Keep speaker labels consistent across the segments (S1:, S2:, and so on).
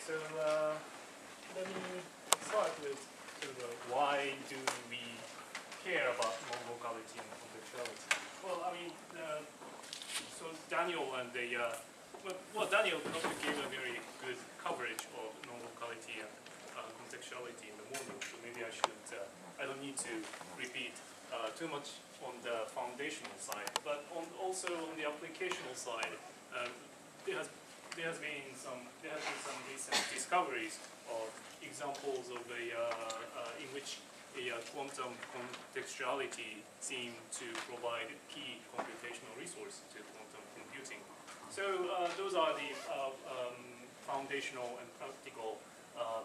S1: So let me start with why do we care about non-locality and contextuality? Well, I mean, so Daniel and Daniel probably gave a very good coverage of non-locality and contextuality in the morning. So maybe I should. I don't need to repeat too much on the foundational side, but also on the applicational side, there has been some recent discoveries of examples of in which a quantum contextuality seem to provide key computational resource to quantum computing. So those are the foundational and practical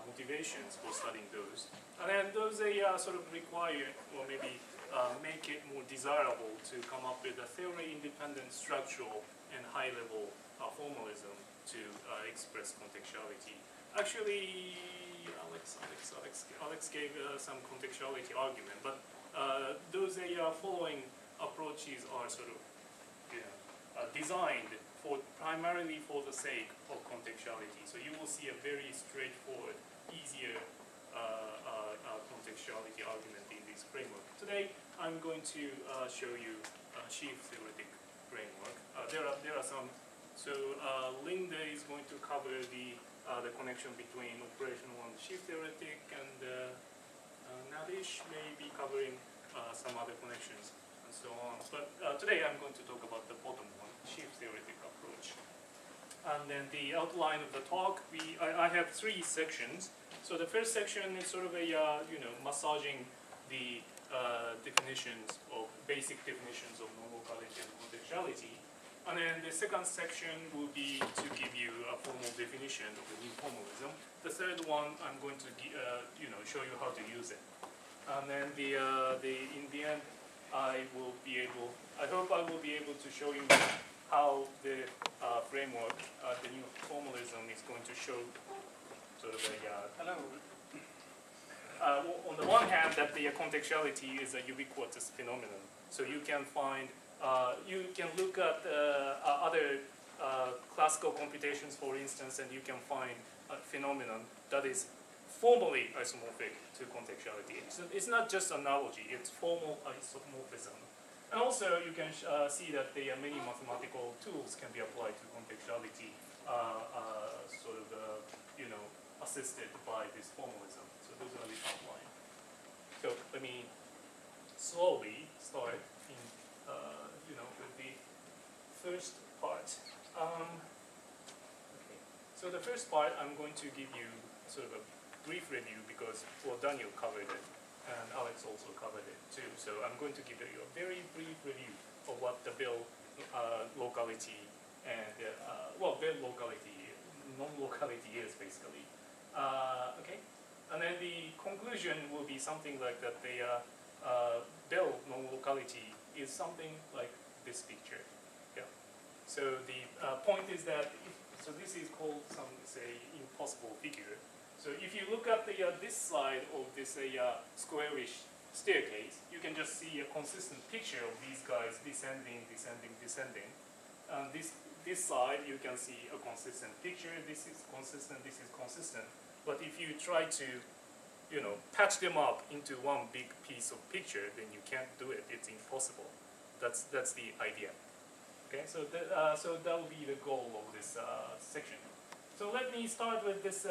S1: motivations for studying those. And then those sort of require, or maybe make it more desirable to come up with a theory-independent structural and high-level formalism to express contextuality. Actually, Alex gave some contextuality argument, but those following approaches are sort of designed primarily for the sake of contextuality. So you will see a very straightforward, easier contextuality argument in this framework. Today, I'm going to show you a sheaf-theoretic framework. There are some. So Linda is going to cover the connection between operational and sheaf-theoretic, and Nadish may be covering some other connections and so on. But today I'm going to talk about the bottom one, sheaf-theoretic approach. And then the outline of the talk, I have 3 sections. So the first section is sort of a massaging the basic definitions of non-locality and contextuality. And then the second section will be to give you a formal definition of the new formalism. The third one, I'm going to show you how to use it. And then in the end, I hope I will be able to show you how the framework, the new formalism, is going to show sort of hello. On the one hand, that the contextuality is a ubiquitous phenomenon. So you can find, you can look at other classical computations, for instance, and you can find a phenomenon that is formally isomorphic to contextuality. It's not just analogy, it's formal isomorphism. And also, you can see that there are many mathematical tools can be applied to contextuality, assisted by this formalism. So those are the outline. So let me slowly start in, with the first part. Okay. So the first part, I'm going to give you sort of a brief review because, well, Daniel covered it, and Alex also covered it too. So I'm going to give you a very brief review of what the Bell locality and, Bell locality, non-locality is basically. Okay, and then the conclusion will be something like that. The Bell non-locality is something like this picture. Yeah. So the point is that so this is called some impossible figure. So if you look at this side of this squarish staircase, you can just see a consistent picture of these guys descending, descending, descending. And this side you can see a consistent picture. This is consistent. This is consistent. But if you try to, patch them up into one big piece of picture, then you can't do it. It's impossible. That's the idea. Okay, so that will be the goal of this section. So let me start with this,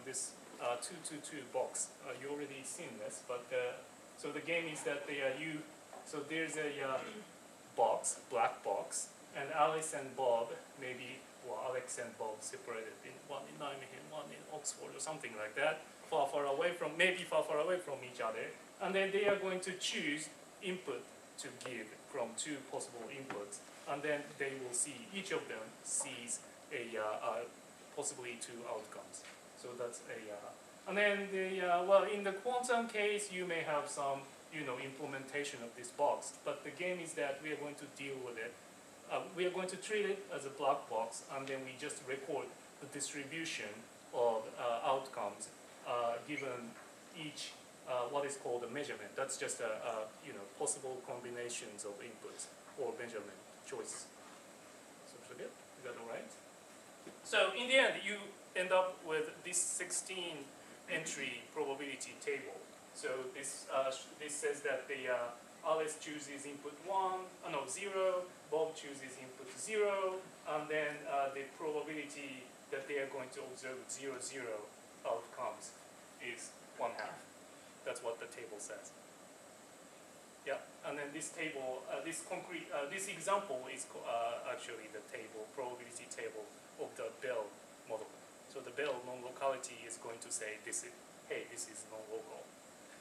S1: this 222 box. You already seen this, but so the game is that so there's a box, black box, and Alice and Bob, maybe, well, Alex and Bob separated, one in Nijmegen, one in Oxford, or something like that, far away from each other, and then they are going to choose input to give from 2 possible inputs, and then they will see, each of them sees possibly 2 outcomes. So that's and then in the quantum case, you may have some, implementation of this box, but the game is that we are going to deal with it. We are going to treat it as a black box, and then we just record the distribution of outcomes given each what is called a measurement. That's just possible combinations of inputs or measurement choices. So good? Is that all right? So in the end, you end up with this 16 entry probability table. So this says that the Alice chooses input 0, Bob chooses input 0, and then the probability that they are going to observe 0, 0 outcomes is 1/2. That's what the table says. Yeah, and then this table, this example is actually the probability table of the Bell model. So the Bell non-locality is going to say hey, this is non-local.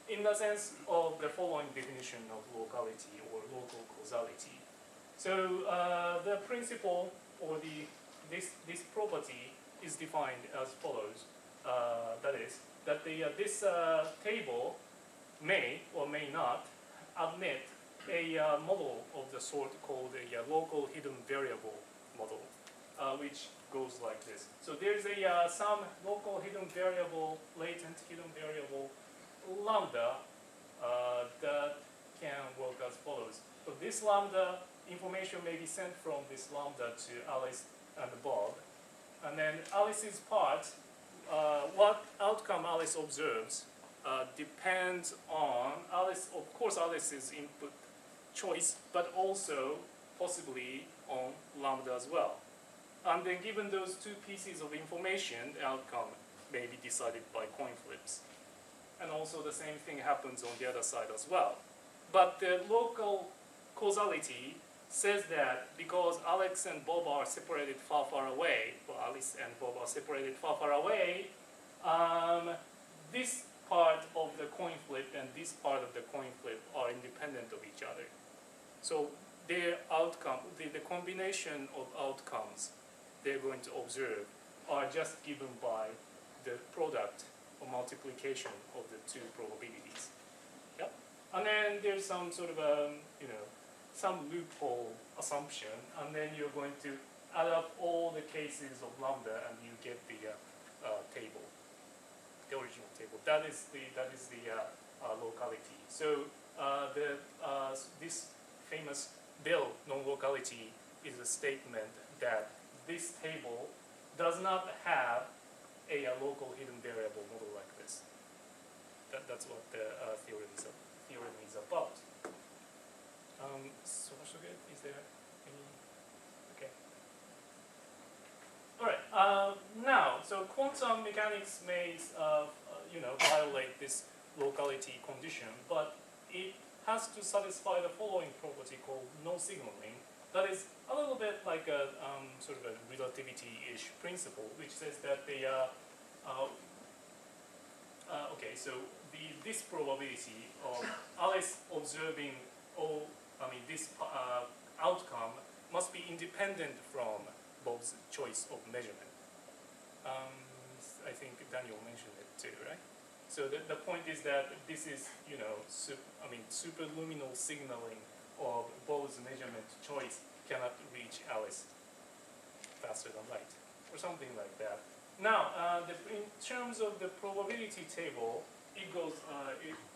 S1: In the sense of the following definition of locality or local causality. So the principle or this property is defined as follows. That is that this table may or may not admit a model of the sort called a local hidden variable model, which goes like this. So there's some local hidden variable, latent hidden variable, lambda, that can work as follows. So this lambda information may be sent from this lambda to Alice and Bob, and then Alice's part, what outcome Alice observes, depends on of course Alice's input choice, but also possibly on lambda as well. And then given those two pieces of information, the outcome may be decided by coin flips. And also the same thing happens on the other side as well. But the local causality says that because Alex and Bob are separated far, far away, or Alice and Bob are separated far, far away, this part of the coin flip and this part of the coin flip are independent of each other. So their outcome, the combination of outcomes they're going to observe are just given by the product or multiplication of the two probabilities. Yep. And then there's some sort of some loophole assumption, and then you're going to add up all the cases of lambda, and you get the table, the original table. That is the locality. So this famous Bell non-locality is a statement that this table does not have a local hidden variable model like this. That's what the theorem is about. So good. Is there any? Okay. All right. Now, so quantum mechanics may violate this locality condition, but it has to satisfy the following property called no signaling. That is a little bit like a sort of a relativity-ish principle, which says that this probability of Alice observing this outcome must be independent from Bob's choice of measurement. I think Daniel mentioned it too, right? So the point is that this is, superluminal signaling of Bob's measurement choice cannot reach Alice faster than light, or something like that. Now, in terms of the probability table, it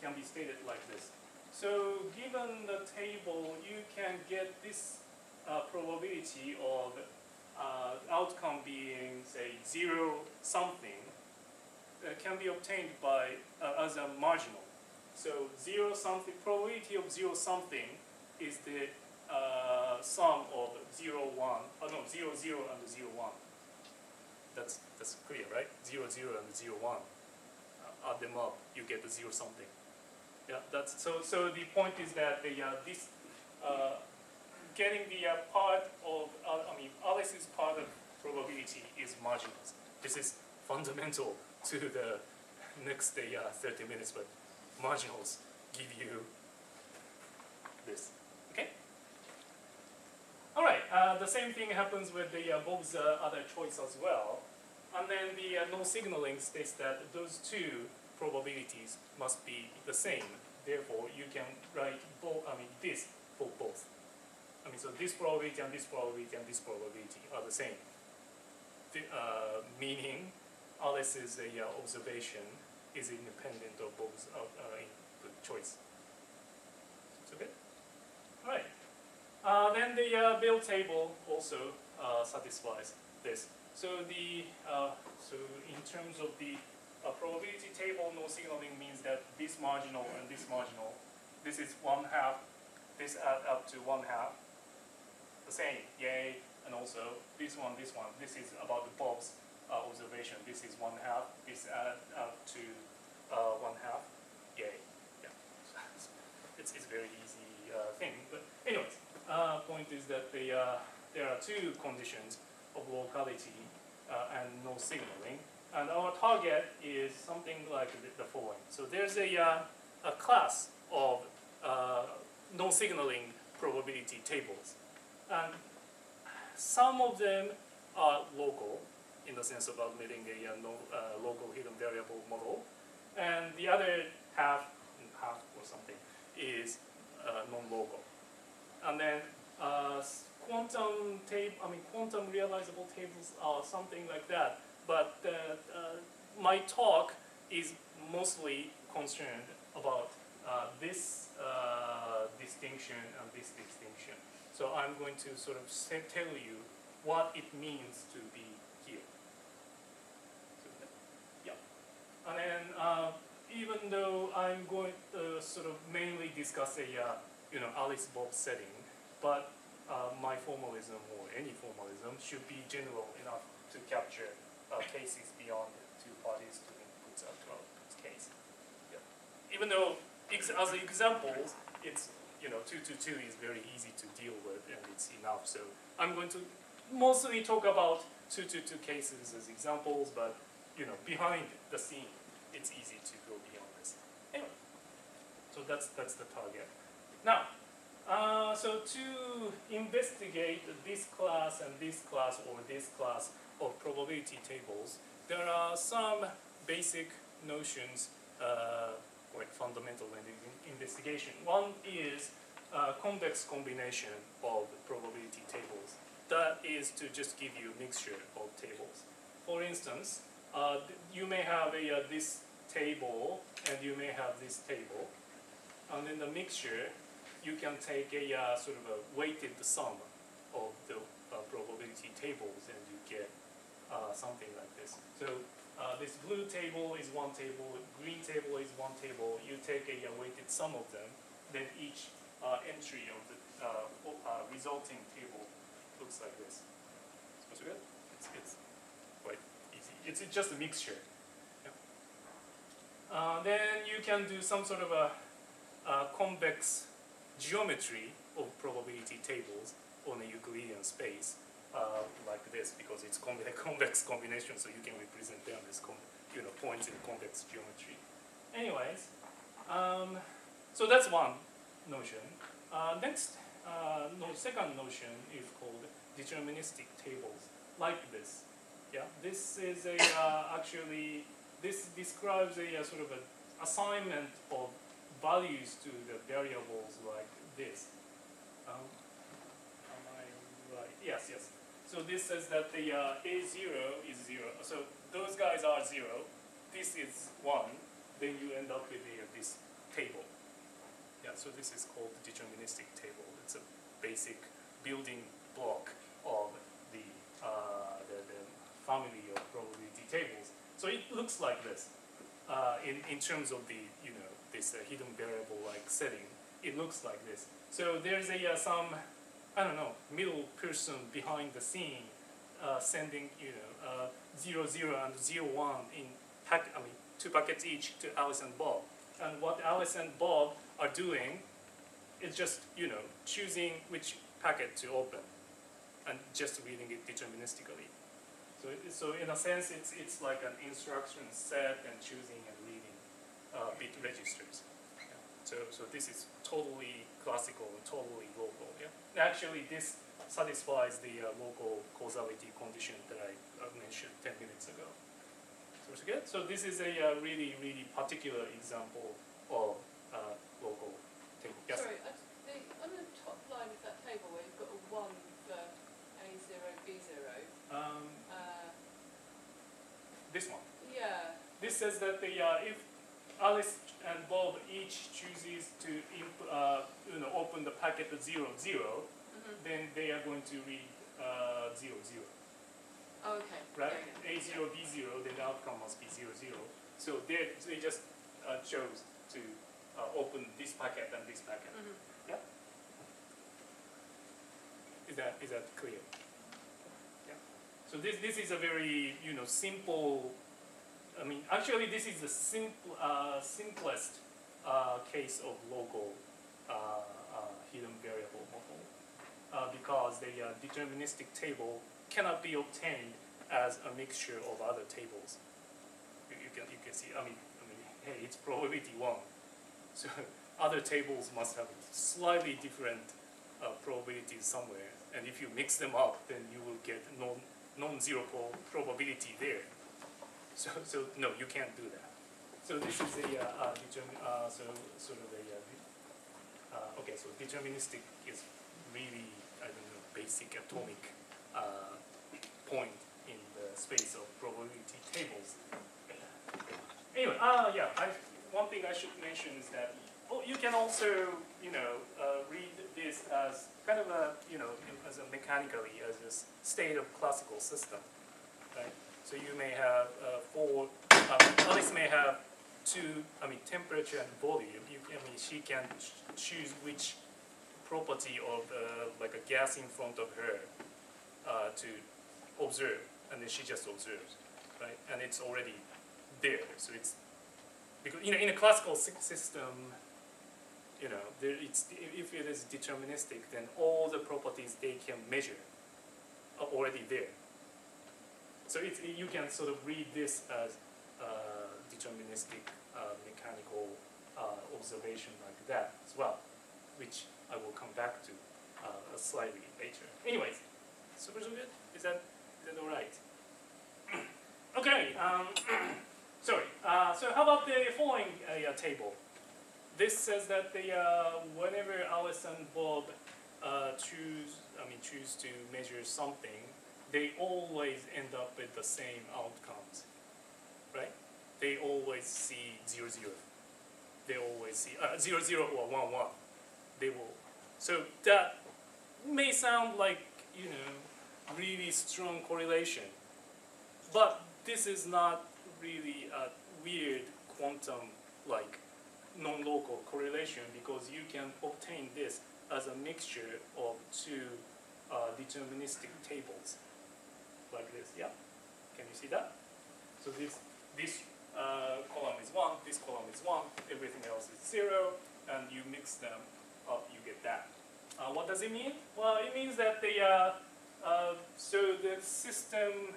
S1: can be stated like this. So, given the table, you can get this probability of outcome being, say, 0 something, can be obtained by as a marginal. So 0 something, probability of 0 something is the sum of 0, 0, 0 and 0, 1. That's clear, right? 0, 0 and 0, 1. Add them up, you get the 0 something. Yeah, that's so the point is that this getting the part of Alice's part of probability is marginals. This is fundamental to the next 30 minutes, but marginals give you this. Okay. All right. The same thing happens with the Bob's other choice as well, and then the no signaling states that those two probabilities must be the same. Therefore, you can write both. This for both. So this probability and this probability and this probability are the same. Meaning, Alice's observation is independent of Bob's input choice. So good. All right. Then the Bell table also satisfies this. So the so in terms of the probability table, no signaling means that this marginal and this marginal, this is 1/2, this add up to 1/2, the same, yay, and also this one, this is about the Bob's observation. This is 1/2, this add up to 1/2, yay, yeah. It's very easy thing, but anyways, point is that there are two conditions of locality and no signaling, and our target is something like the following. So there's a class of no signaling probability tables, and some of them are local in the sense of admitting a local hidden variable model, and the other half or something is non-local. And then quantum realizable tables are something like that. But my talk is mostly concerned about this distinction and this distinction. So I'm going to sort of tell you what it means to be here. So yeah. And then even though I'm going to sort of mainly discuss a Alice-Bob setting, but my formalism or any formalism should be general enough to capture cases beyond two parties to inputs and to outputs case. Yeah. Even though as examples, it's 2 to 2 is very easy to deal with and it's enough. So I'm going to mostly talk about 2 to 2 cases as examples, but behind the scene, it's easy to go beyond this. Anyway, so that's the target. Now, so to investigate this class and this class or this class of probability tables, there are some basic notions like fundamental investigation. One is convex combination of probability tables. That is to just give you a mixture of tables. For instance, you may have this table and you may have this table, and in the mixture you can take a sort of a weighted sum of the probability tables and you get something like this. So this blue table is one table, green table is one table. You take a weighted sum of them, then each entry of the resulting table looks like this. So good? It's quite easy. It's just a mixture. Yeah. Then you can do some sort of a convex geometry of probability tables on a Euclidean space like this, because it's convex combination, so you can represent them as points in convex geometry. Anyways, so that's one notion. Next, second notion is called deterministic tables, like this. Yeah, this is actually this describes a sort of an assignment of values to the variables like this. Am I right? Yes. So this says that the A0 is 0. So those guys are 0. This is 1. Then you end up with this table. Yeah. So this is called the deterministic table. It's a basic building block of the family of probability tables. So it looks like this. In terms of the this hidden variable like setting, it looks like this. So there's some middle person behind the scene sending 0, 0 and 0, 1 in 2 packets each to Alice and Bob. And what Alice and Bob are doing is just choosing which packet to open and just reading it deterministically. So in a sense, it's like an instruction set and choosing and reading bit registers. Yeah. So this is totally classical and totally local. Yeah. Actually, this satisfies the local causality condition that I mentioned 10 minutes ago. So it's good. So this is a really particular example of local table. Yes.
S2: Sorry, on the top line of that table where you've got a 1 for A0, B0.
S1: This one.
S2: Yeah.
S1: This says that if Alice and Bob each chooses to open the packet at 0, 0, then they are going to read 0, 0.
S2: Oh, okay.
S1: Right?
S2: Yeah, yeah.
S1: A0, B0, then the outcome must be 0, 0. So they just chose to open this packet and this packet.
S2: Mm-hmm.
S1: Yeah? Is that clear? Yeah. So this is a very simple. I mean, actually, this is the simplest case of local hidden variable model because the deterministic table cannot be obtained as a mixture of other tables. You can see. I mean, hey, it's probability 1. So other tables must have slightly different probabilities somewhere, and if you mix them up, then you will get non-zero probability there. So no, you can't do that. So this is a okay. So deterministic is really, I don't know, basic atomic point in the space of probability tables. Anyway, one thing I should mention is that you can also read this as kind of a as a mechanically as a state of classical system, right? So you may have Alice may have two, temperature and volume. She can choose which property of like a gas in front of her to observe, and then she just observes, right? And it's already there. So it's because in a classical system, if it is deterministic, then all the properties they can measure are already there. So you can sort of read this as deterministic mechanical observation like that as well, which I will come back to slightly later. Anyways, super good? Is that all right? Okay. Sorry. So how about the following table? This says that whenever Alice and Bob choose to measure something, they always end up with the same outcomes, right? They always see 0, 0. They always see 0, 0 or 1, 1. They will. So that may sound like really strong correlation, but this is not really a weird quantum-like non-local correlation because you can obtain this as a mixture of two deterministic tables like this. Yeah, can you see that? So this column is 1, this column is 1, everything else is 0, and you mix them up, you get that. What does it mean? Well, it means that so the system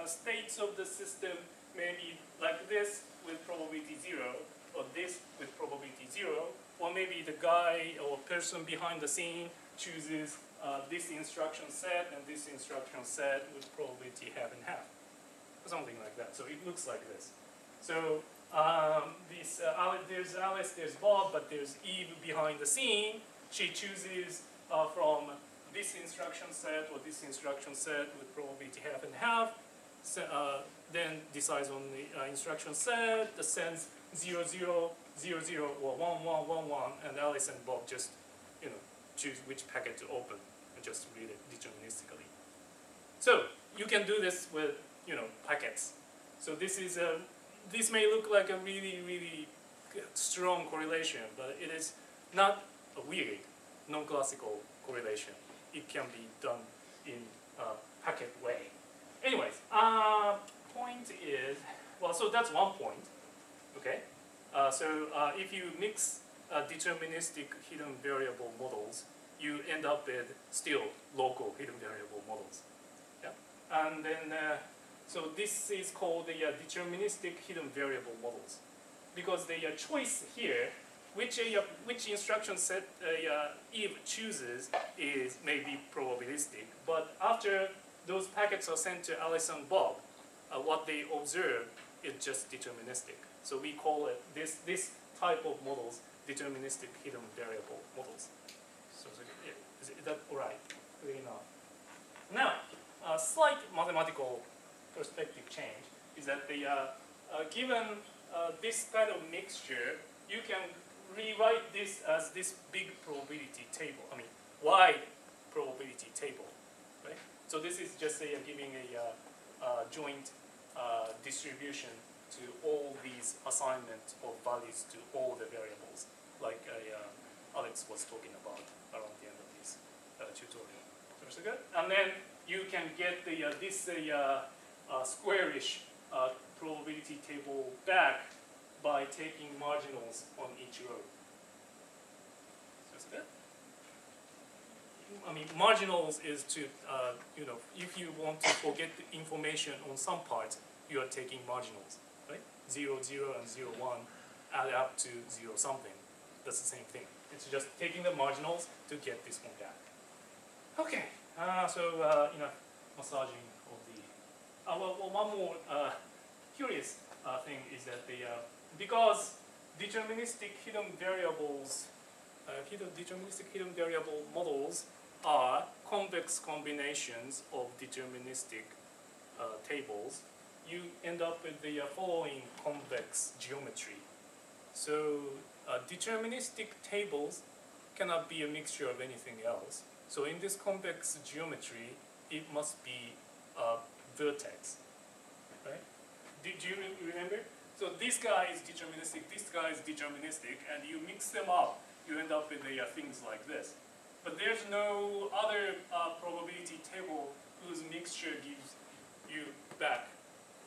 S1: states of the system may be like this with probability 0, or this with probability 0, or maybe the guy or person behind the scene chooses this instruction set and this instruction set with probability half and half, something like that. So it looks like this. So there's Alice, there's Bob, but there's Eve behind the scene. She chooses from this instruction set or this instruction set with probability half and half. So, then decides on the instruction set, the sends 0, 0, 0, 0, or 1, 1, 1, 1, and Alice and Bob just choose which packet to open and just read it deterministically. So you can do this with packets. So this may look like a really, really strong correlation, but it is not a weird, non-classical correlation. It can be done in a packet way. Anyways, point is, well, so that's one point, okay? So if you mix deterministic hidden variable models, you end up with still local hidden variable models. Yeah? And then, so this is called the deterministic hidden variable models. Because the choice here, which instruction set Eve chooses is maybe probabilistic, but after those packets are sent to Alice and Bob, what they observe is just deterministic. So we call it this type of models deterministic hidden variable models. So is that all right? Clear enough. Now, a slight mathematical perspective change is that given this kind of mixture, you can rewrite this as this big probability table. I mean, wide probability table, right? So this is just giving a joint distribution to all these assignment of values to all the variables, like Alex was talking about around the end of this tutorial. So good. And then you can get this squarish probability table back by taking marginals on each row. So it's good. I mean, marginals is to, you know, if you want to forget the information on some parts, you are taking marginals, right? 0, 0, and 0, 1 add up to 0 something. That's the same thing. It's just taking the marginals to get this one back. Okay, you know, massaging of the. Well, one more curious thing is that because deterministic hidden variables, deterministic hidden variable models are convex combinations of deterministic tables, you end up with the following convex geometry. So deterministic tables cannot be a mixture of anything else. So in this convex geometry, it must be a vertex, right? Do you remember? So this guy is deterministic, this guy is deterministic, and you mix them up, you end up with things like this. But there's no other probability table whose mixture gives you back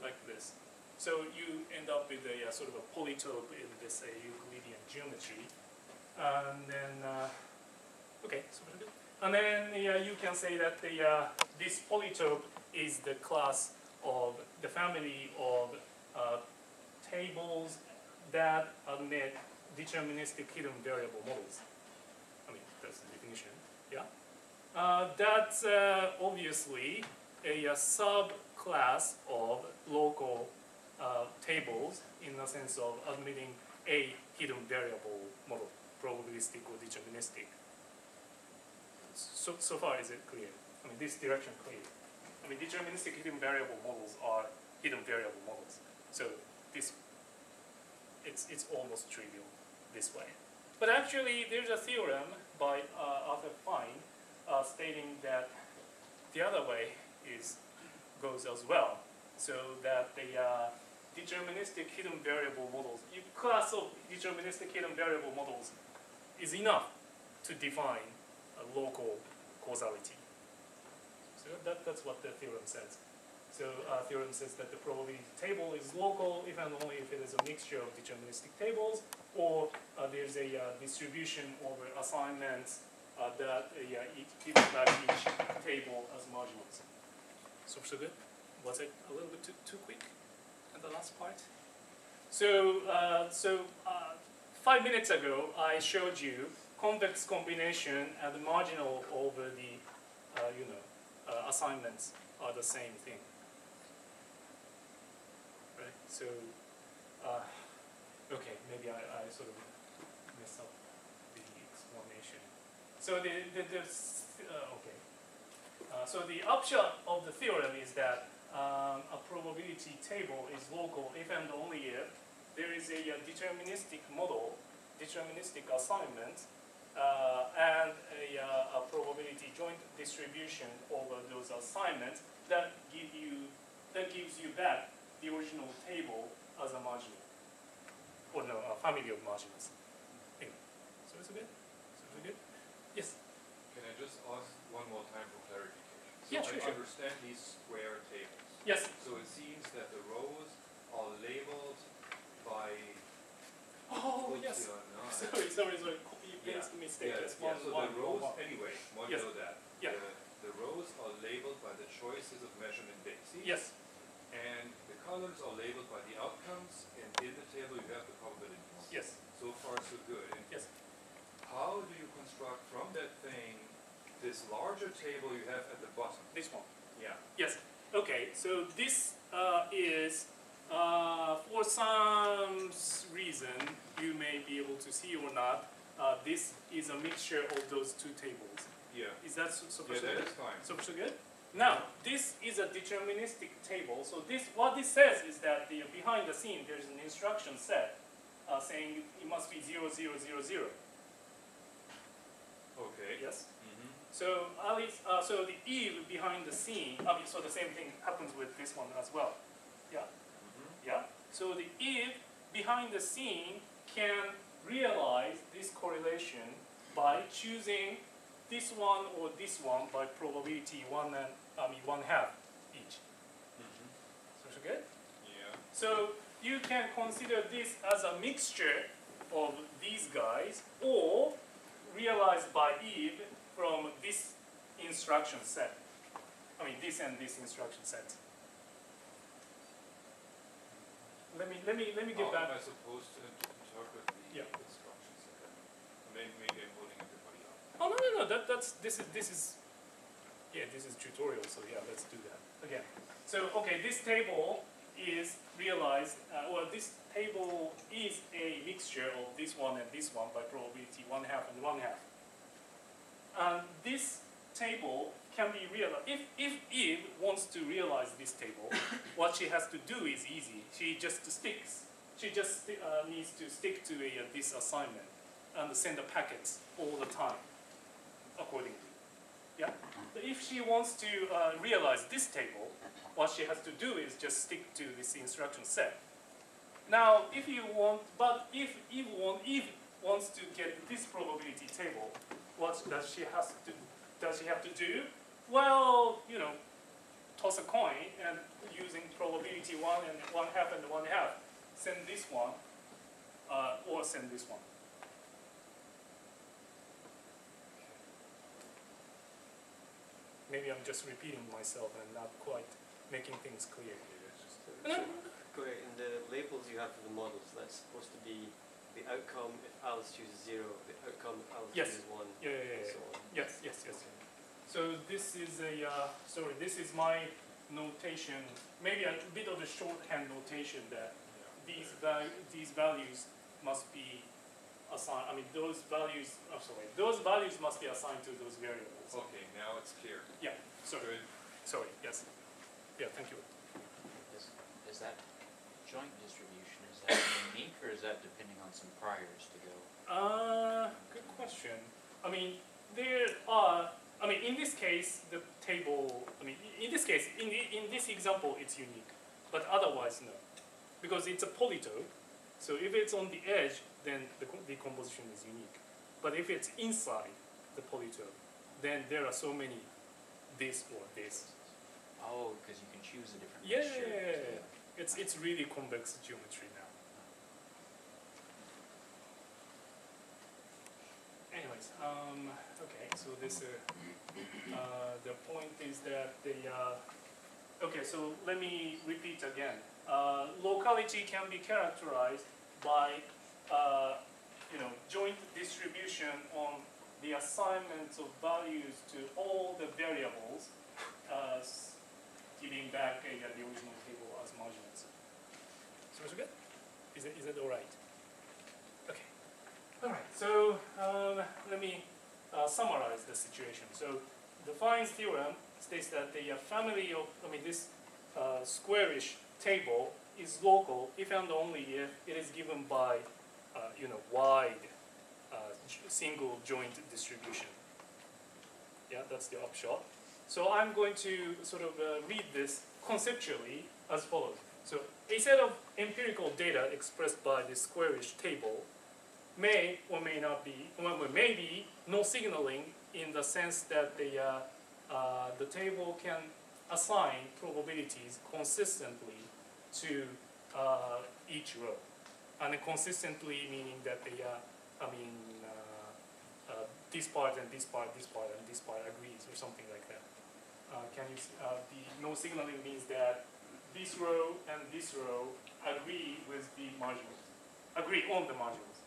S1: like this. So you end up with a sort of a polytope in this Euclidean geometry. And then, okay, so very good. And then you can say that this polytope is the class of the family of tables that admit deterministic hidden variable models. I mean, that's the definition, yeah? That's obviously a subclass of local tables in the sense of admitting a hidden variable model, probabilistic or deterministic. So far, is it clear? I mean, this direction clear. I mean, deterministic hidden variable models are hidden variable models. So this, it's almost trivial this way. But actually, there's a theorem by Arthur Fine stating that the other way goes as well. So that the deterministic hidden variable models, class of deterministic hidden variable models is enough to define a local causality. So that's what the theorem says. So theorem says that the probability table is local if and only if it is a mixture of deterministic tables, or there's a distribution over assignments that gives back each table as marginals. So good? Was it a little bit too quick at the last part? So 5 minutes ago, I showed you convex combination and the marginal over the assignments are the same thing. Right? So, okay, maybe I sort of messed up the explanation. So okay. So the upshot of the theorem is that a probability table is local if and only if there is a deterministic model, deterministic assignment, and a probability joint distribution over those assignments that gives you back the original table as a marginal, or no, a family of marginals. Anyway, so it's good. Yes.
S3: Can I just ask one more time for clarification? So
S1: yeah, sure.
S3: I understand these square tables.
S1: Yes.
S3: So it seems that the rows are labeled by.
S1: Oh yes. Sorry. You made a mistake.
S3: Yeah,
S1: Yes,
S3: so the rows,
S1: one.
S3: anyway, one
S1: Yes.
S3: know that.
S1: Yeah.
S3: The rows are labeled by the choices of measurement bases.
S1: Yes.
S3: And the columns are labeled by the outcomes, and in the table you have the probability model.
S1: Yes.
S3: So far so good. And
S1: Yes.
S3: how do you construct from that thing this larger table you have at the bottom?
S1: This one.
S3: Yeah.
S1: Yes. Okay. So this is for some reason you may be able to see or not. This is a mixture of those two tables.
S3: Yeah.
S1: Is that so
S3: Yeah, that is fine.
S1: so good? Now, this is a deterministic table. So what this says is that behind the scene there's an instruction set saying it must be 0, 0, 0, 0.
S3: Okay.
S1: Yes. So at least, so the Eve behind the scene, I mean, so the same thing happens with this one as well. Yeah? Yeah? So the Eve behind the scene can realize this correlation by choosing this one or this one by probability 1/2 each. So good?
S3: Yeah.
S1: So you can consider this as a mixture of these guys, or realized by Eve from this instruction set. I mean, this and this instruction set. Let me get
S3: How
S1: back.
S3: am I supposed to interpret the
S1: Yeah.
S3: instructions? Maybe I'm holding everybody up.
S1: Oh no. This is yeah, this is tutorial. So yeah, let's do that again. So okay, this table is realized. Well, this table is a mixture of this one and this one by probability 1/2 and 1/2. And this table can be realized. If Eve wants to realize this table, what she has to do is easy. She just needs to stick to this assignment and send the packets all the time, accordingly. Yeah. But if she wants to realize this table, what she has to do is just stick to this instruction set. Now, if Eve wants to get this probability table, what does she have to do? Well, you know, toss a coin and using probability 1 and 1/2 and 1/2, send this one or send this one. Maybe I'm just repeating myself and not quite making things clear.
S4: Kohei, in the labels you have for the models, that's supposed to be the outcome if Alice chooses 0, the outcome if Alice
S1: Yes.
S4: chooses 1,
S1: Yeah.
S4: and so on.
S1: Yes. So this is this is my notation, maybe a bit of a shorthand notation that these values must be assigned. I mean, those values must be assigned to those variables.
S3: Okay, now it's clear.
S1: Yeah. Sorry.
S3: Good.
S1: Sorry. Yes. Yeah. Thank you.
S5: Is that joint distribution, is that unique or is that depending on some priors to go?
S1: Good question. I mean, in this case, the table, in this case, in this example, it's unique, but otherwise, no. Because it's a polytope, so if it's on the edge, then the decomposition is unique. But if it's inside the polytope, then there are so many this or this.
S5: Oh, because you can choose a different
S1: Yeah,
S5: mixture.
S1: it's really convex geometry now. Anyways, okay, so this the point is that okay, so let me repeat again. Locality can be characterized by joint distribution on the assignment of values to all the variables, giving back the original table as margins. So is it good? Is it all right? Okay. All right. So let me summarize the situation. So the Fine's theorem states that the family of this squarish table is local if and only if it is given by wide single joint distribution. Yeah, that's the upshot. So I'm going to sort of read this conceptually as follows. So a set of empirical data expressed by this squarish table may or may not be, may be no signaling in the sense that the table can assign probabilities consistently to each row. And consistently meaning that this part and this part, this part and this part agrees or something like that. The no signaling means that this row and this row agree with the marginals, agree on the marginals.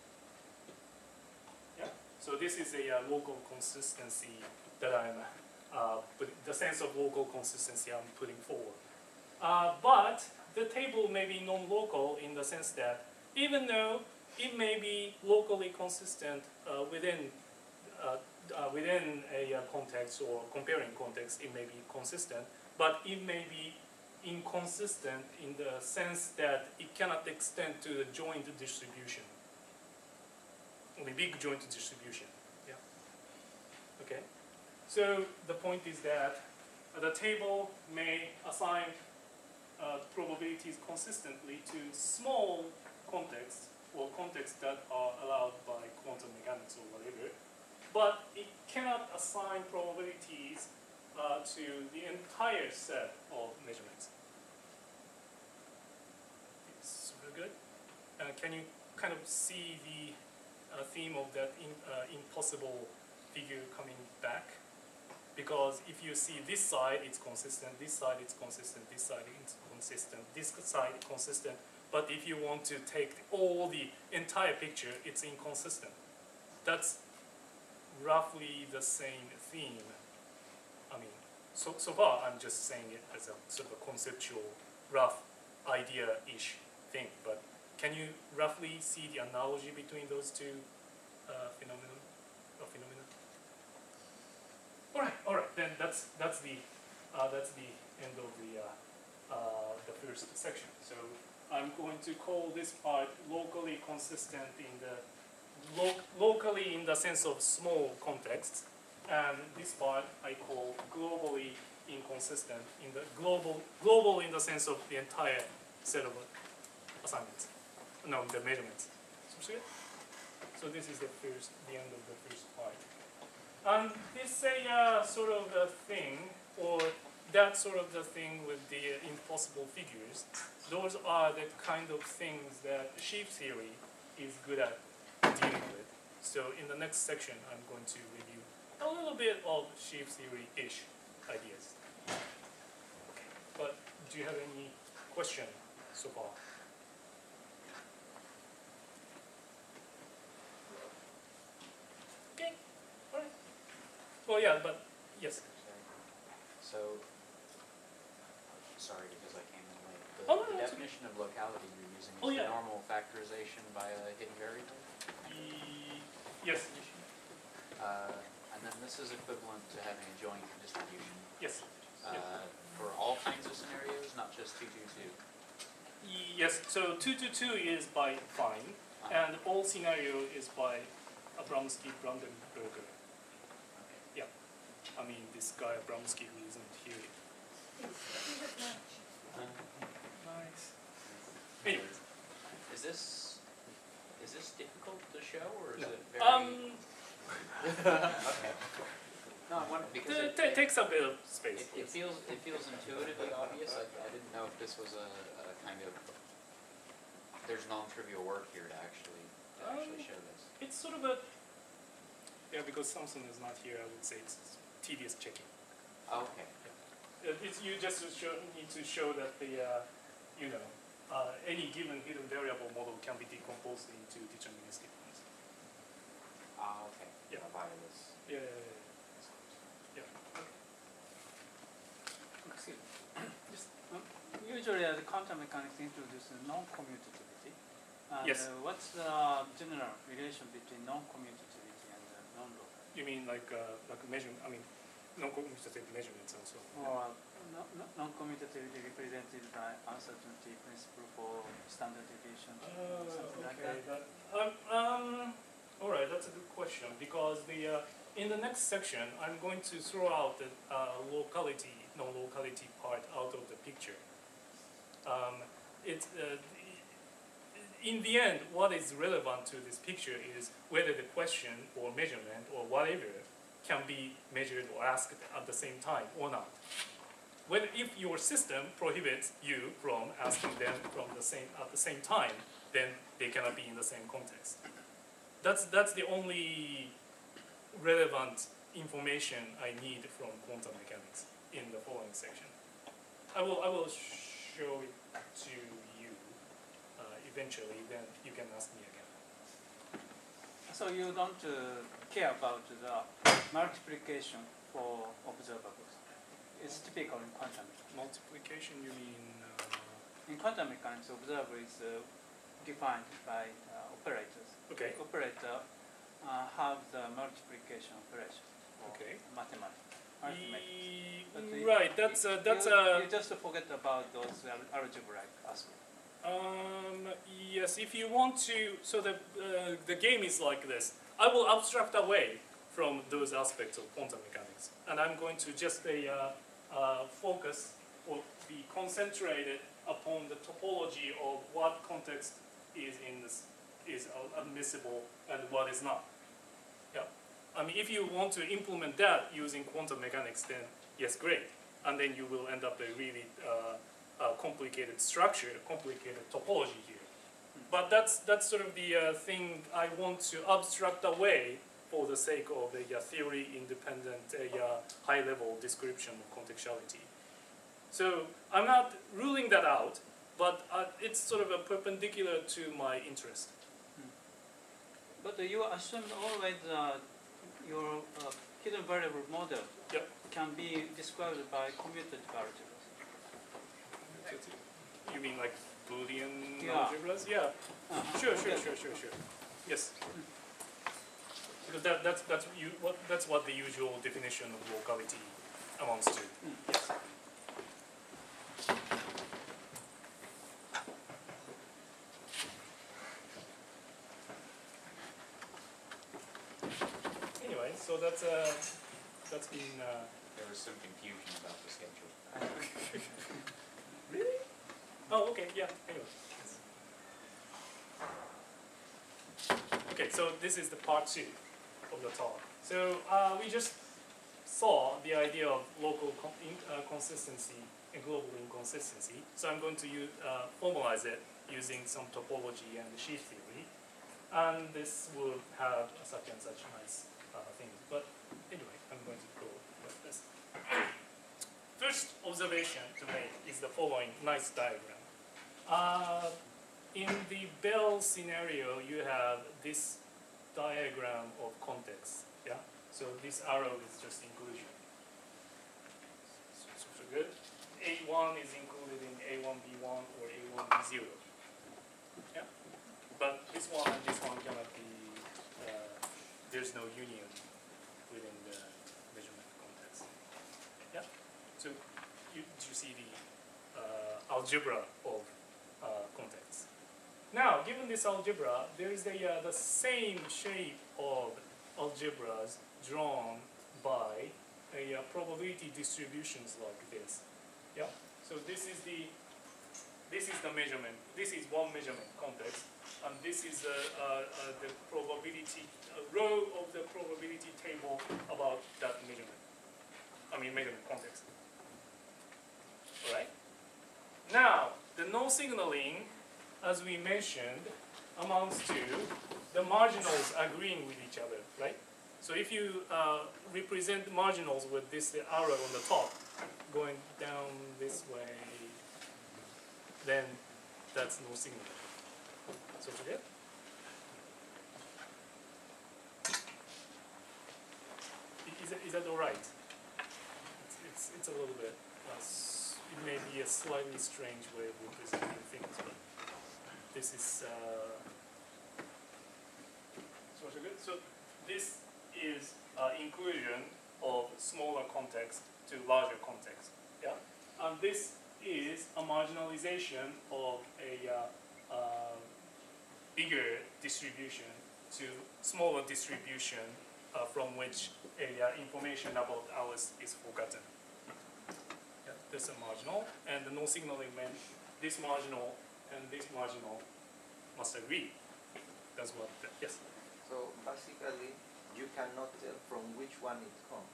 S1: Yeah. So this is a local consistency that the sense of local consistency I'm putting forward. But the table may be non-local in the sense that even though it may be locally consistent within a context or comparing context, it may be consistent, but it may be inconsistent in the sense that it cannot extend to the joint distribution, the big joint distribution. Yeah. Okay. So the point is that the table may assign probabilities consistently to small contexts or contexts that are allowed by quantum mechanics or whatever, but it cannot assign probabilities to the entire set of measurements. It's super good. Can you kind of see the theme of that impossible figure coming back? Because if you see this side, it's consistent, this side, it's consistent, this side, it's consistent, this side, consistent. But if you want to take all the entire picture, it's inconsistent. That's roughly the same theme. I mean, so far I'm just saying it as a sort of a conceptual, rough idea-ish thing. But can you roughly see the analogy between those two phenomena? All right. Then that's the end of the first section. So I'm going to call this part locally consistent in the locally in the sense of small contexts, and this part I call globally inconsistent in the global in the sense of the entire set of assignments. No, the measurements. So this is the end of the first part. And this is a sort of a thing, or that sort of the thing with the impossible figures. Those are the kind of things that sheaf theory is good at dealing with. So in the next section, I'm going to review a little bit of sheaf theory-ish ideas. Okay. But do you have any question so far? Okay. All right. Well, yeah, but yes.
S5: So, sorry because I came in late.
S1: No,
S5: The definition of locality you're using is the normal factorization by a hidden variable?
S1: Yes.
S5: And then this is equivalent to having a joint distribution.
S1: Yes.
S5: For all kinds of scenarios, not just 2, 2, 2.
S1: Yes. So 2, 2, 2 is by fine, and all scenario is by Abramsky-Brandenburger.
S5: Okay.
S1: Yeah. I mean, this guy Abramsky who isn't here. Nice. Anyway.
S5: Is this difficult to show, or is
S1: No.
S5: it very? Okay. No, I wonder because
S1: it takes a bit of space.
S5: It feels intuitively obvious. I didn't know if this was a kind of there's non-trivial work here to actually show this.
S1: It's sort of a because Samson is not here. I would say it's tedious checking.
S5: Oh, okay.
S1: It's you just need to show that the any given hidden variable model can be decomposed into deterministic ones.
S5: Ah, okay.
S1: Yeah.
S5: Via this.
S1: Yeah. Okay.
S6: Usually, the quantum mechanics introduce non-commutativity. And,
S1: Yes.
S6: What's the general relation between non-commutativity and non-locality?
S1: You mean like measurement? I mean, non-commutative measurements and so on.
S6: Or non-commutativity represented by uncertainty principle for standard deviation, something like that.
S1: All right, that's a good question because in the next section I'm going to throw out the locality, non-locality part out of the picture. In the end, what is relevant to this picture is whether the question or measurement or whatever can be measured or asked at the same time or not. If your system prohibits you from asking them at the same time, then they cannot be in the same context. That's the only relevant information I need from quantum mechanics in the following section. I will show it to you eventually. Then you can ask me again.
S6: So you don't care about the multiplication for observables. It's typical in quantum mechanics.
S1: Multiplication, you mean?
S6: In quantum mechanics, observer is defined by operators.
S1: Okay.
S6: The operator have the multiplication operation.
S1: Okay.
S6: Mathematics. Arithmetic.
S1: Right. That's
S6: you just forget about those algebraic aspects.
S1: Yes. If you want to, so the game is like this. I will abstract away from those aspects of quantum mechanics. And I'm going to just focus or be concentrated upon the topology of what context is admissible and what is not. Yeah. I mean, if you want to implement that using quantum mechanics, then yes, great. And then you will end up a really complicated structure, a complicated topology here. But that's sort of the thing I want to abstract away for the sake of a theory-independent, high-level description of contextuality. So I'm not ruling that out, but it's sort of a perpendicular to my interest.
S6: But you assume always your hidden variable model can be described by commutative algebras.
S1: You mean like Boolean
S6: Yeah.
S1: algebras? Yeah. Sure. Yes. Because that's what the usual definition of locality amounts to. Yes. Anyway, so that's been.
S5: There was some confusion about the schedule.
S1: Really? Oh, okay. Yeah. Anyway. Yes. Okay, so this is the part 2 of the talk. So we just saw the idea of local consistency and global inconsistency. So I'm going to formalize it using some topology and the sheaf theory. And this will have such and such nice things. But anyway, I'm going to go with this. First observation to make is the following nice diagram. In the Bell scenario, you have this diagram of context. Yeah. So this arrow is just inclusion. So good. A1 is included in A1B1 or A1B0. Yeah. But this one and this one cannot be. There's no union within the measurement context. Yeah. So do you see the algebra of context? Now, given this algebra, there is the same shape of algebras drawn by probability distributions like this. Yeah. So this is the measurement. This is one measurement context, and this is the probability row of the probability table about that measurement. I mean measurement context. All right. Now, the no signaling, as we mentioned, amounts to the marginals agreeing with each other, right? So if you represent marginals with this arrow on the top, going down this way, then that's no signaling. So forget. Is that all right? It's a little bit. It may be a slightly strange way of representing things, but this is so good. So this is inclusion of smaller context to larger context. Yeah, and this is a marginalization of a bigger distribution to smaller distribution from which information about ours is forgotten. Yeah, this is a marginal, and the no signaling meant this marginal and this marginal must agree. That's what. Yes.
S7: So basically, you cannot tell from which one it comes.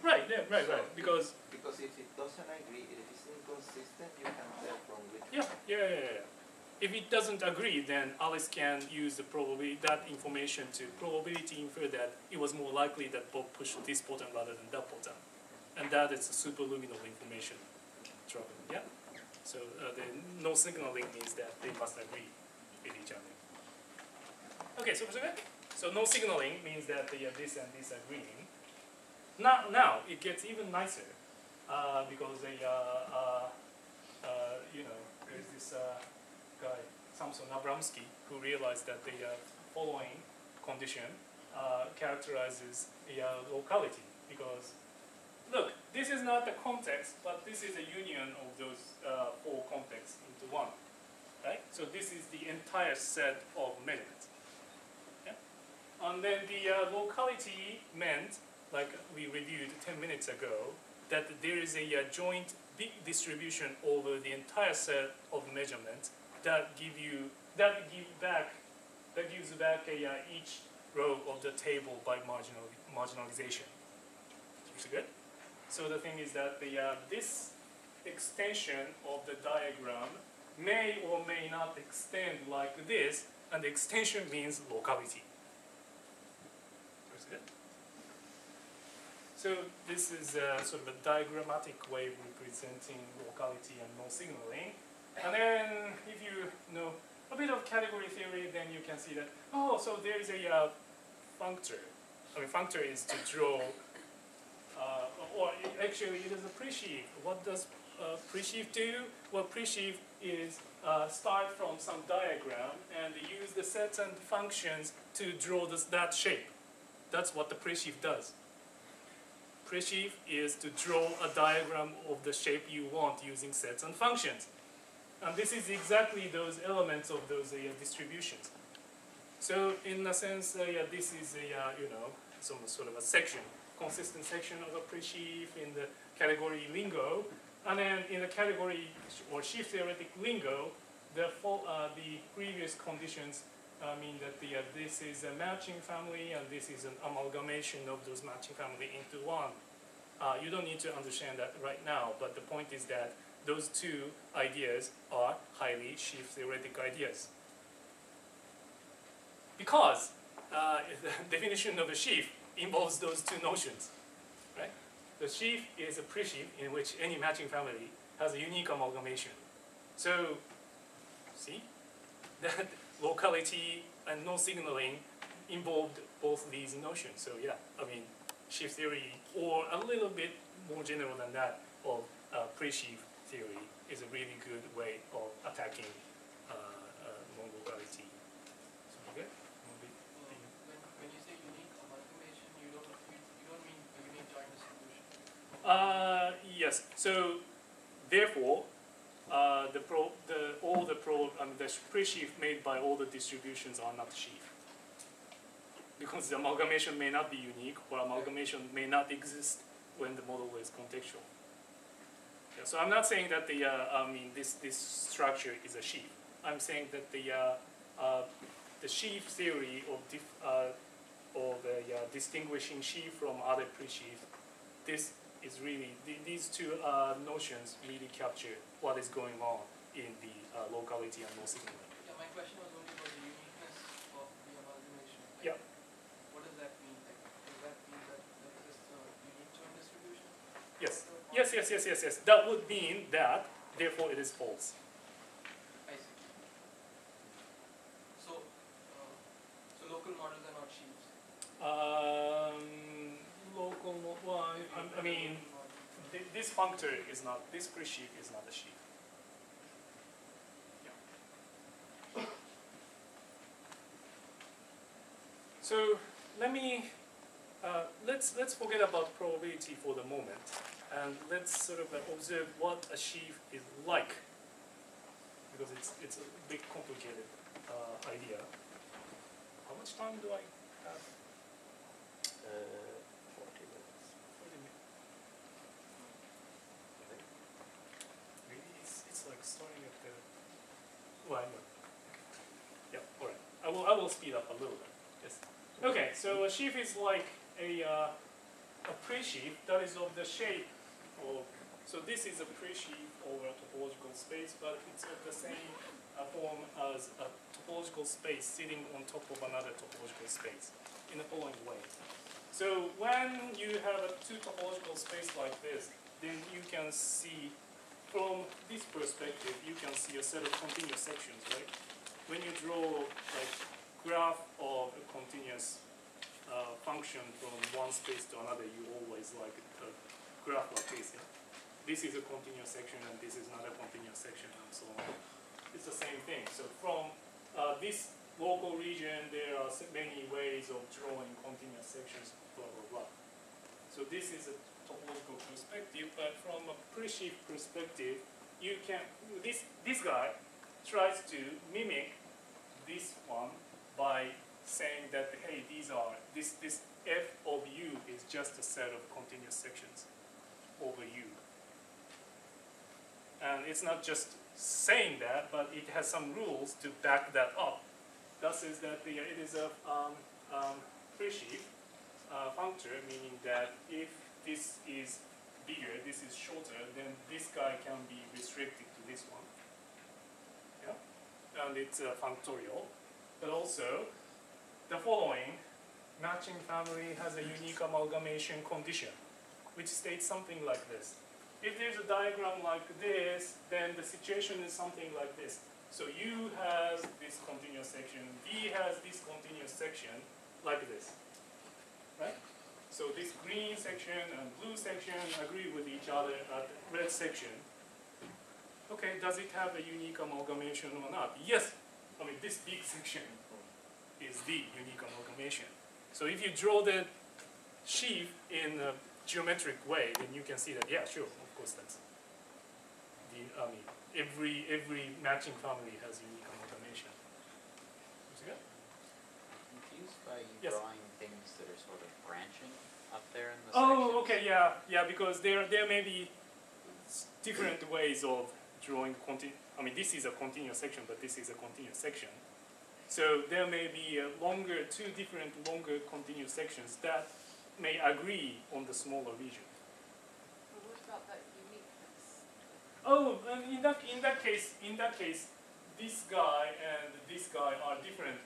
S1: Right. Yeah. Right.
S7: So
S1: right. Because
S7: if it doesn't agree, if it's inconsistent, you can tell from which.
S1: Yeah. If it doesn't agree, then Alice can use the that information to probability infer that it was more likely that Bob pushed this button rather than that button, and that is a superluminal information trouble. Yeah. So the no signaling means that they must agree with each other. Okay. So no signaling means that this and this agreeing. Now it gets even nicer because there's this guy Samson Abramsky who realized that the following condition characterizes locality, because look, this is not the context, but this is a union of those 4 contexts into one, right? So this is the entire set of measurements. Yeah? And then the locality meant, like we reviewed 10 minutes ago, that there is a joint big distribution over the entire set of measurements that gives back each row of the table by marginalization. Looks good. So the thing is that this extension of the diagram may or may not extend like this, and the extension means locality. Looks good. So this is sort of a diagrammatic way of representing locality and non-signaling. And then if you know a bit of category theory, then you can see that, oh, so there is a functor. I mean, functor is to draw, or actually it is a pre-sheaf. What does pre-sheaf do? Well, pre-sheaf is start from some diagram and use the sets and functions to draw that shape. That's what the pre-sheaf does. Pre-sheaf is to draw a diagram of the shape you want using sets and functions. And this is exactly those elements of those distributions. So in a sense, this is some sort of a section, consistent section of a pre-sheaf in the category lingo. And then in the category or sheaf-theoretic lingo, the previous conditions mean that this is a matching family and this is an amalgamation of those matching family into one. You don't need to understand that right now, but the point is that those two ideas are highly sheaf-theoretic ideas. Because the definition of a sheaf involves those two notions, right? The sheaf is a pre-sheaf in which any matching family has a unique amalgamation. So, see, that locality and non-signaling involved both these notions. So yeah, I mean, sheaf theory, or a little bit more general than that, of pre-sheaf theory is a really good way of attacking non-locality. So, okay?
S2: When you say unique amalgamation, you don't mean a unique joint distribution?
S1: Yes. So therefore, the pre-sheaf made by all the distributions are not sheaf. Because the amalgamation may not be unique, or amalgamation may not exist when the model is contextual. Yeah, so I'm not saying that this structure is a sheaf. I'm saying that the sheaf theory of distinguishing sheaf from other pre-sheaf, this is really these two notions really capture what is going on in the locality and non-signaling.
S2: Yeah, my question was only about the uniqueness of the amalgamation.
S1: Yeah.
S2: What does that mean? Does that mean that there exists a unique joint distribution?
S1: Yes. That would mean that, therefore, it is false.
S2: I see. So local models are not sheaves?
S1: This functor is not, this pre-sheaf is not a sheaf. Yeah. So let me, let's forget about probability for the moment, and let's sort of observe what a sheaf is like, because it's a bit complicated idea. How much time do I have?
S4: 40 minutes.
S1: 40 minutes. Maybe it's like starting at the. Well, I know. Okay. Yeah. All right. I will speed up a little bit. Yes. Okay. So a sheaf is like a pre-sheaf that is of the shape of. So this is a pre-sheaf over a topological space, but it's of the same form as a topological space sitting on top of another topological space in the following way. So when you have a two topological space like this, then you can see from this perspective, you can see a set of continuous sections, right? When you draw like graph of a continuous function from one space to another, you always like a graph like this. Yeah? This is a continuous section and this is another continuous section and so on. It's the same thing. So from this local region, there are many ways of drawing continuous sections, blah, blah, blah. So this is a topological perspective, but from a pre-sheaf perspective, you can, this guy tries to mimic this one by saying that, hey, this f of u is just a set of continuous sections over u. And it's not just saying that, but it has some rules to back that up. That says that it is a free sheaf functor, meaning that if this is bigger, this is shorter, then this guy can be restricted to this one. Yeah? And it's functorial. But also, the following matching family has a unique amalgamation condition, which states something like this. If there's a diagram like this, then the situation is something like this. So U has this continuous section, V has this continuous section, like this, right? So this green section and blue section agree with each other at red section. Okay, does it have a unique amalgamation or not? Yes, I mean this big section is the unique amalgamation. So if you draw the sheaf in a geometric way, then you can see that, yeah, sure, of course that's the, I mean, every matching family has unique amalgamation.
S5: I'm confused by you
S1: Yes.
S5: drawing things that are sort of branching up there in the
S1: Oh,
S5: sections.
S1: okay, yeah, because there may be different ways of drawing I mean, this is a continuous section, but this is a continuous section. So there may be two different longer continuous sections that may agree on the smaller region.
S2: Well, what about that uniqueness?
S1: Oh, and in that case, this guy and this guy are different.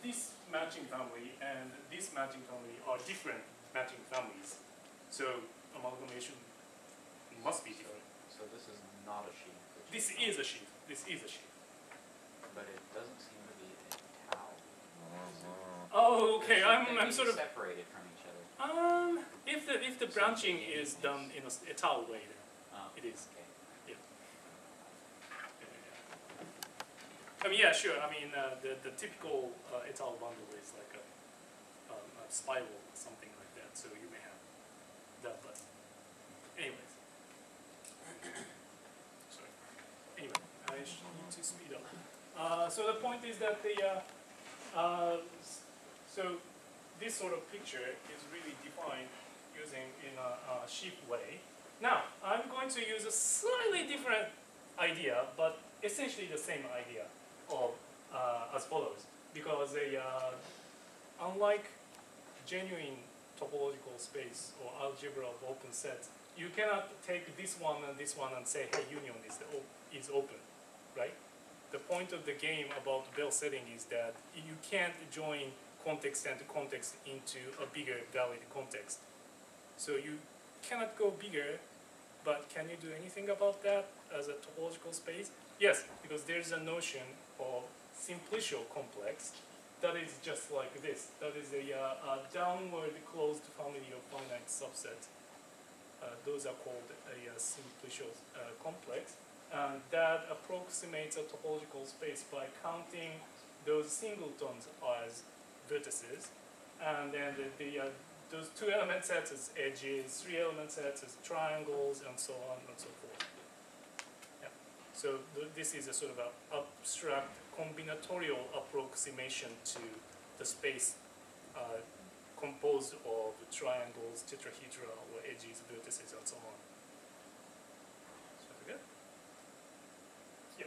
S1: This matching family and this matching family are different matching families. So amalgamation must be different.
S5: So this is not a sheaf.
S1: This is a sheaf. This is a sheaf.
S5: But it doesn't seem to be a tau.
S1: Oh, okay.
S5: They
S1: I'm
S5: may
S1: sort
S5: be
S1: of.
S5: separated from each other.
S1: If the branching is done in a tau way, then
S5: Oh,
S1: it is.
S5: okay.
S1: I mean, yeah, sure. I mean, the typical étale bundle is like a spiral or something like that. So you may have that, but anyways. Sorry. Anyway, I need to speed up. So the point is that so this sort of picture is really defined using in a sheaf way. Now, I'm going to use a slightly different idea, but essentially the same idea of as follows. Because unlike genuine topological space or algebra of open sets, you cannot take this one and say, hey, union is open, right? The point of the game about Bell setting is that you can't join context and context into a bigger valid context. So you cannot go bigger, but can you do anything about that as a topological space? Yes, because there's a notion of simplicial complex that is just like this. That is a downward closed family of finite subsets. Those are called a simplicial complex. And that approximates a topological space by counting those singletons as vertices. And then those two element sets as edges, three element sets as triangles, and so on and so forth. Yeah. So this is a sort of an abstract combinatorial approximation to the space composed of triangles, tetrahedra, or edges, vertices, and so on. So good? Yeah.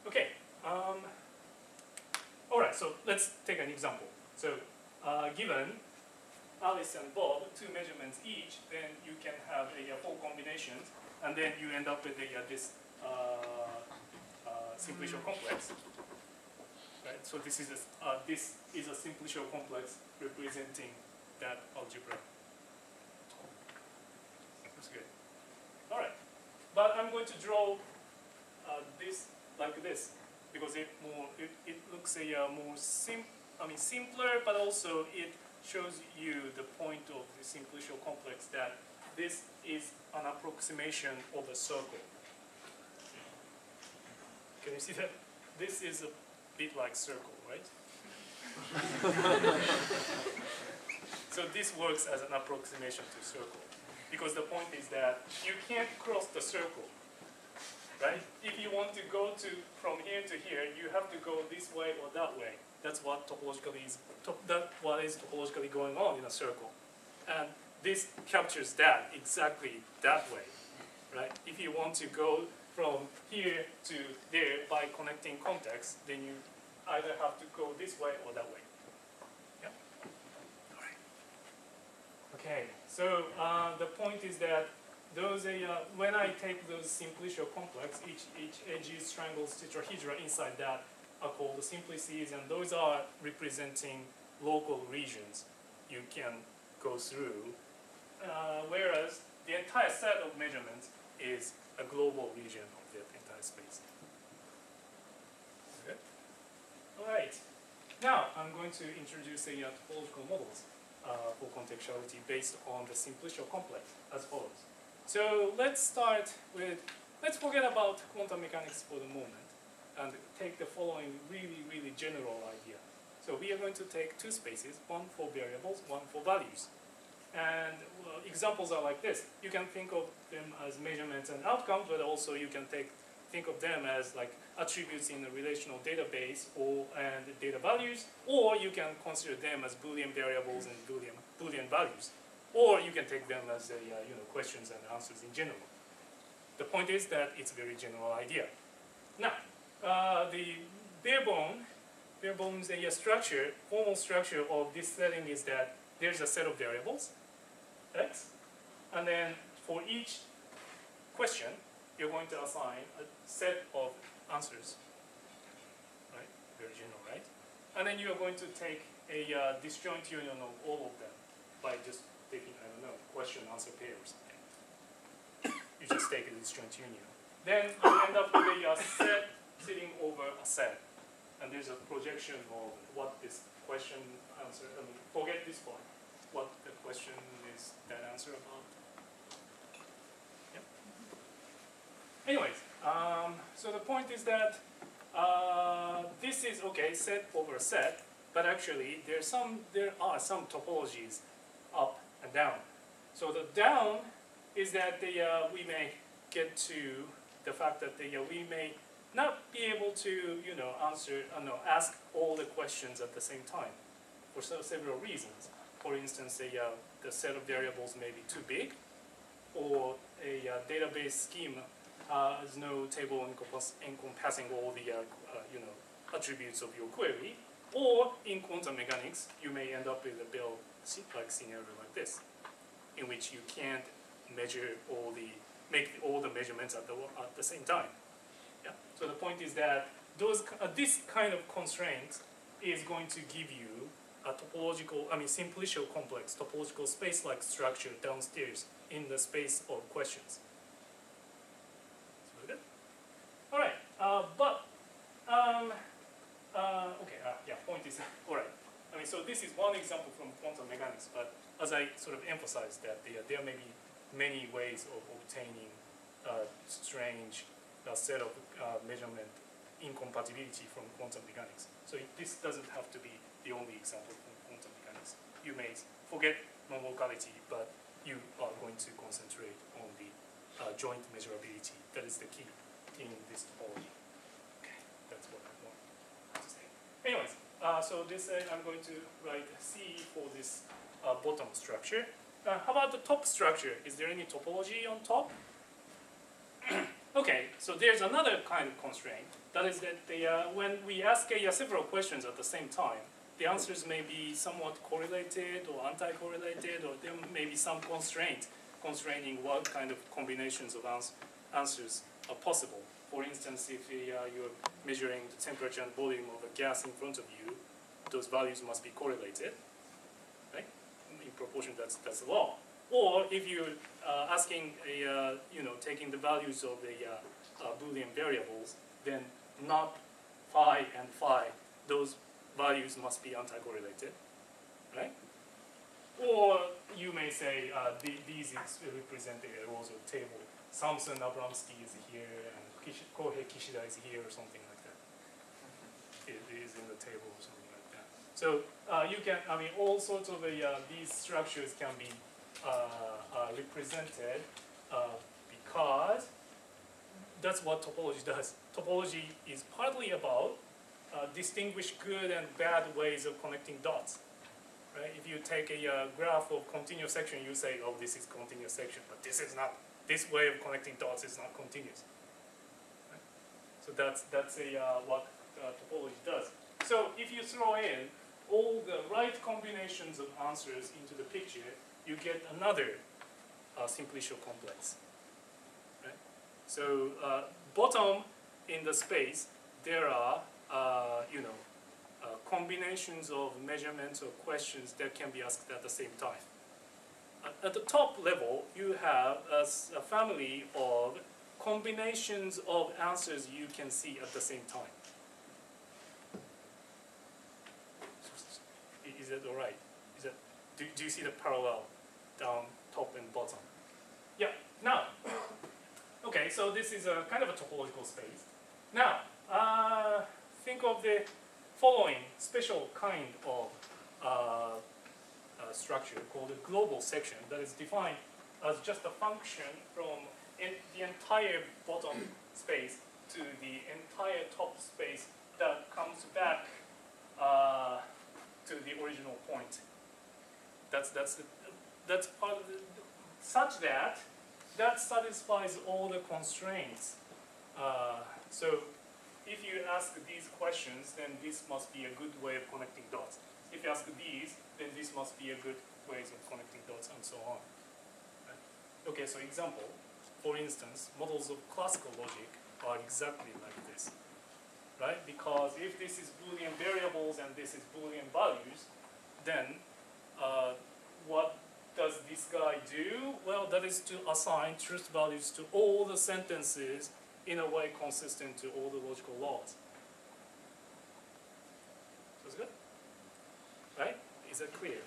S1: Okay. All right. So let's take an example. So given Alice and Bob, two measurements each, then you can have four combinations, and then you end up with this simplicial complex. Right. So this is a simplicial complex representing that algebra. That's good. All right. But I'm going to draw this like this because it looks more simpler, but also it shows you the point of the simplicial complex that this is an approximation of a circle. Can you see that? This is a bit like circle, right? So this works as an approximation to circle. Because the point is that you can't cross the circle. right? If you want to go from here to here, you have to go this way or that way. That's what topologically is. That's what is topologically going on in a circle, and this captures that exactly that way, right? If you want to go from here to there by connecting contexts, then you either have to go this way or that way. Yeah. All right. Okay. So the point is that those when I take those simplicial complex, each edges, triangles, tetrahedra inside that are called the simplices, and those are representing local regions you can go through, whereas the entire set of measurements is a global region of that entire space. Okay. All right. Now I'm going to introduce a topological models for contextuality based on the simplicial complex as follows. So let's forget about quantum mechanics for the moment and take the following really general idea. So we are going to take two spaces, one for variables, one for values. And examples are like this. You can think of them as measurements and outcomes, but also you can think of them as like attributes in a relational database and data values, or you can consider them as Boolean variables and Boolean values, or you can take them as questions and answers in general. The point is that it's a very general idea. Now, the bare bones structure, formal structure of this setting is that there's a set of variables, x, and then for each question, you're going to assign a set of answers, right? Very general, right? And then you are going to take a disjoint union of all of them by just taking, I don't know, question-answer pair or something. You just take a disjoint union. Then you end up with a set sitting over a set. And there's a projection of what this question answer, forget this part, what the question is that answer about. Yep. Anyways, so the point is that this is, okay, set over set, but actually there are some topologies up and down. So the down is that we may get to the fact that we may not be able to, ask all the questions at the same time for several reasons. For instance, the set of variables may be too big, or a database scheme has no table encompassing all the attributes of your query, or in quantum mechanics, you may end up with a Bell-like scenario like this, in which you can't make all the measurements at the same time. Yeah. So the point is that this kind of constraint is going to give you a simplicial complex, topological space-like structure downstairs in the space of questions. So good? All right. Point is, all right. So this is one example from quantum mechanics, but as I sort of emphasized that there may be many ways of obtaining strange set of measurement incompatibility from quantum mechanics. So this doesn't have to be the only example from quantum mechanics. You may forget non-locality, but you are going to concentrate on the joint measurability. That is the key in this topology. Okay, that's what I want to say. Anyways, so this I'm going to write C for this bottom structure. How about the top structure? Is there any topology on top? Okay, so there's another kind of constraint. That is that when we ask several questions at the same time, the answers may be somewhat correlated or anti-correlated, or there may be some constraining what kind of combinations of answers are possible. For instance, if you're measuring the temperature and volume of a gas in front of you, those values must be correlated, right? In proportion, that's the law. Or if you're asking taking the values of the Boolean variables, then not phi and phi, those values must be anti-correlated, right? Or you may say these represent the rows of table. Samson Abramsky is here, and Kohei Kishida is here, or something like that. It is in the table or something like that. So you can, all sorts of these structures can be represented because that's what topology does. Topology is partly about distinguish good and bad ways of connecting dots. Right? If you take a graph of continuous section, you say, oh, this is continuous section, but this is not. This way of connecting dots is not continuous. Right? So that's what topology does. So if you throw in all the right combinations of answers into the picture, you get another simplicial complex. Right? So bottom in the space, there are combinations of measurements or questions that can be asked at the same time. At the top level, you have a family of combinations of answers you can see at the same time. Is that all right? Is that, do you see the parallel down, top, and bottom? Yeah. Now, okay. So this is a kind of a topological space. Now, think of the following special kind of structure called a global section that is defined as just a function from the entire bottom space to the entire top space that comes back to the original point. That's part of such that satisfies all the constraints. So if you ask these questions, then this must be a good way of connecting dots. If you ask these, then this must be a good way of connecting dots, and so on. Right? Okay, so example. For instance, models of classical logic are exactly like this. Right? Because if this is Boolean variables and this is Boolean values, then what does this guy do? Well, that is to assign truth values to all the sentences in a way consistent to all the logical laws. That's good? Right? Is that clear?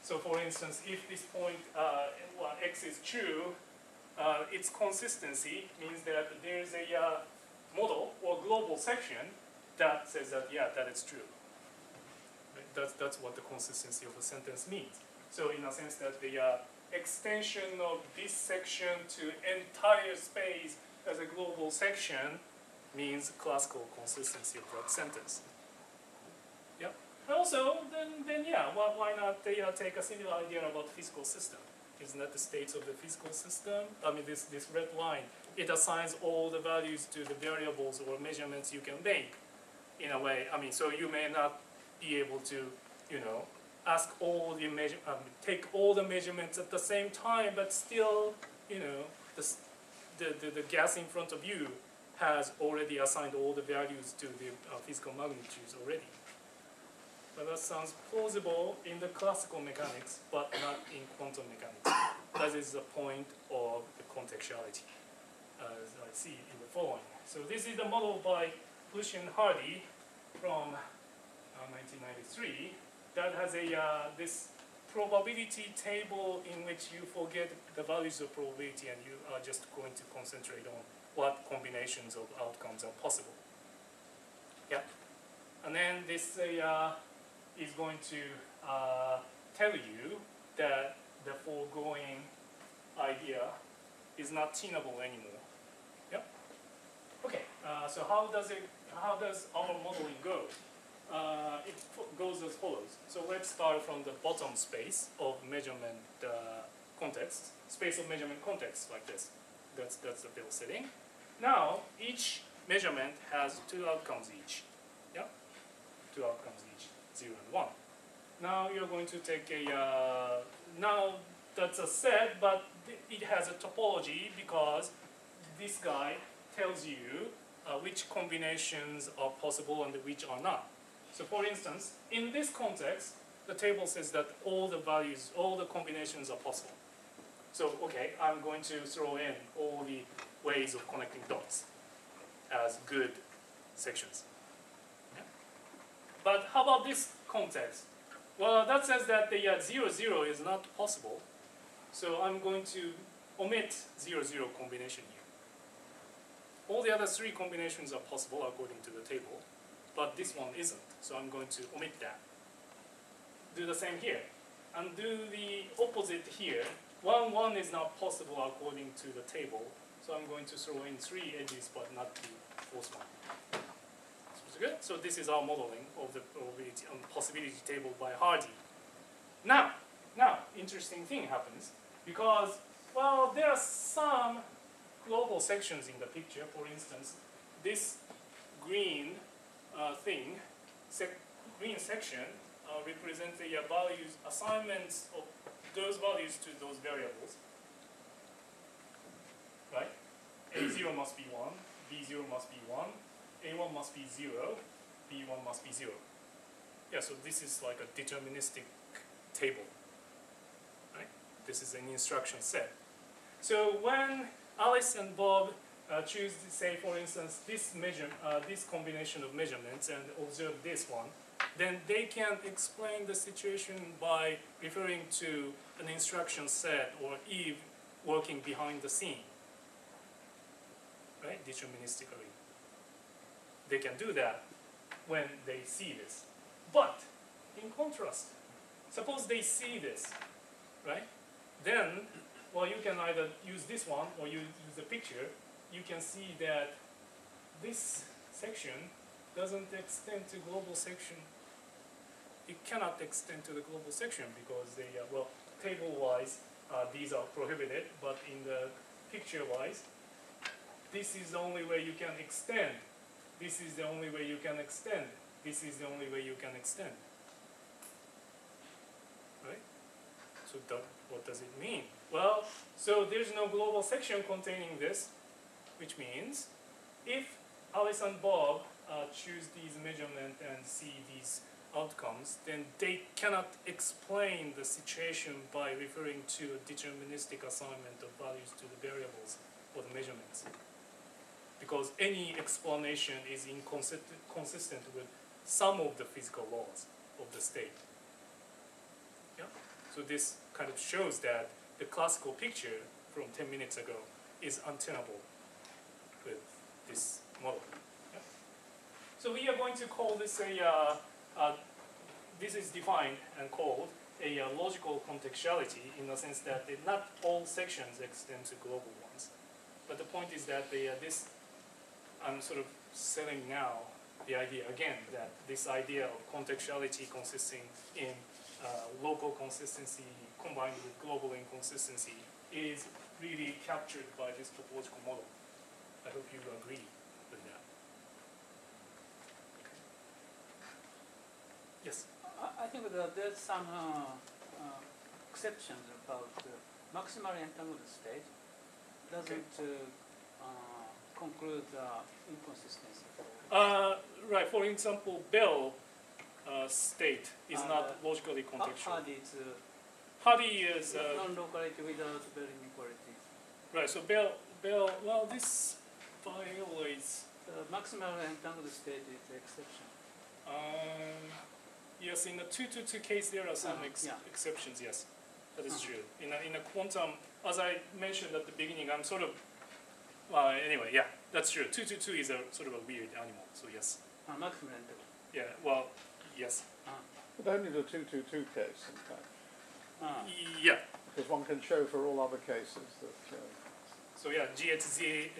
S1: So for instance, if this point, x is true, its consistency means that there is a model or global section that says that, yeah, that is true. Right? That's what the consistency of a sentence means. So in a sense that the extension of this section to entire space as a global section means classical consistency of that sentence. Yeah. And also, then yeah, why not take a similar idea about physical system? Isn't that the states of the physical system? I mean, this red line, it assigns all the values to the variables or measurements you can make in a way. I mean, so you may not be able to, ask all the take all the measurements at the same time, but still, the gas in front of you has already assigned all the values to the physical magnitudes already. But that sounds plausible in the classical mechanics, but not in quantum mechanics. That is the point of the contextuality, as I see in the following. So this is the model by Bush and Hardy from 1993 that has this probability table in which you forget the values of probability and you are just going to concentrate on what combinations of outcomes are possible. Yeah. And then this is going to tell you that the foregoing idea is not tenable anymore. Yep. Okay. So how does our modeling go? It goes as follows. So let's start from the bottom space of measurement context, space of measurement context like this. That's the Bill setting. Now each measurement has two outcomes each. Yeah, two outcomes each, 0 and 1. Now you're going to take now that's a set, but it has a topology because this guy tells you which combinations are possible and which are not. So for instance, in this context, the table says that all the values, all the combinations are possible. So, okay, I'm going to throw in all the ways of connecting dots as good sections. Yeah? But how about this context? Well, that says that the 0, 0 is not possible. So I'm going to omit 0, 0 combination here. All the other three combinations are possible according to the table, but this one isn't. So I'm going to omit that. Do the same here. And do the opposite here. 1, 1 is not possible according to the table, So I'm going to throw in 3 edges, but not the 4th one. So good. So this is our modeling of the probability possibility table by Hardy. Now, interesting thing happens because, well, there are some global sections in the picture. For instance, this green green section represents the values, assignments of those values to those variables. Right? A0 must be 1, B0 must be 1, A1 must be 0, B1 must be 0. Yeah, so this is like a deterministic table. Right? This is an instruction set. So when Alice and Bob choose, say, for instance, this combination of measurements and observe this one, then they can explain the situation by referring to an instruction set or Eve working behind the scene, right, deterministically. They can do that when they see this. But, in contrast, suppose they see this, right, then, well, you can either use this one or use the picture. You can see that this section doesn't extend to global section. It cannot extend to the global section because they, well, table-wise, these are prohibited, but in the picture-wise, this is the only way you can extend. This is the only way you can extend. This is the only way you can extend. Right? So what does it mean? Well, so there's no global section containing this, which means if Alice and Bob choose these measurements and see these outcomes, then they cannot explain the situation by referring to a deterministic assignment of values to the variables or the measurements. Because any explanation is inconsistent with some of the physical laws of the state. Yeah? So this kind of shows that the classical picture from 10 minutes ago is untenable with this model. Yeah? So we are going to call this this is defined and called a logical contextuality in the sense that not all sections extend to global ones. But the point is that I'm sort of selling now the idea again that this idea of contextuality consisting in local consistency combined with global inconsistency is really captured by this topological model. I hope you agree with that. Yes?
S6: I think that there's some exceptions about maximally entangled state doesn't conclude inconsistency.
S1: Right, for example, Bell state is not logically contextual. Hardy is
S6: non-locality without Bell inequality.
S1: Right, so Bell, well, this violates.
S6: The maximally entangled state is the exception.
S1: Yes, in the 2-2-2 case, there are some exceptions, yes. That is true. In a quantum, as I mentioned at the beginning, I'm sort of, well, anyway, yeah, that's true. 2-2-2 is a sort of a weird animal, so yes.
S6: Maximally entangled.
S1: Yeah, well, yes.
S8: But only the 2-2-2 case, in fact.
S1: Yeah.
S8: Because one can show for all other cases that...
S1: So yeah, GHZ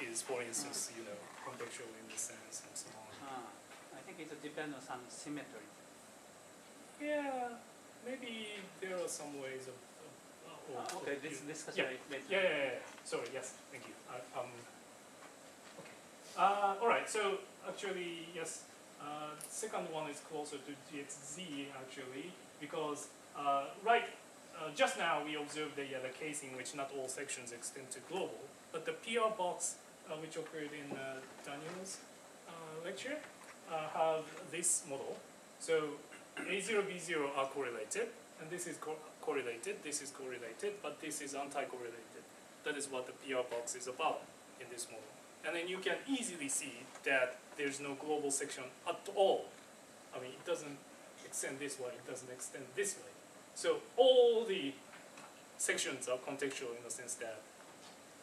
S1: is, for instance, you know, contextual in the sense and so on.
S6: I think it depends on some symmetry.
S1: Yeah, maybe there are some ways of
S6: okay, this discussion later.
S1: Yeah. Sorry, yes, thank you. Okay. All right. So actually, yes. Second one is closer to GHZ actually because just now we observed the case in which not all sections extend to global, but the PR box which occurred in Daniel's lecture have this model. So A0, B0 are correlated, and this is correlated, this is correlated, but this is anti-correlated. That is what the PR box is about in this model. And then you can easily see that there's no global section at all. I mean, it doesn't extend this way, it doesn't extend this way. So all the sections are contextual in the sense that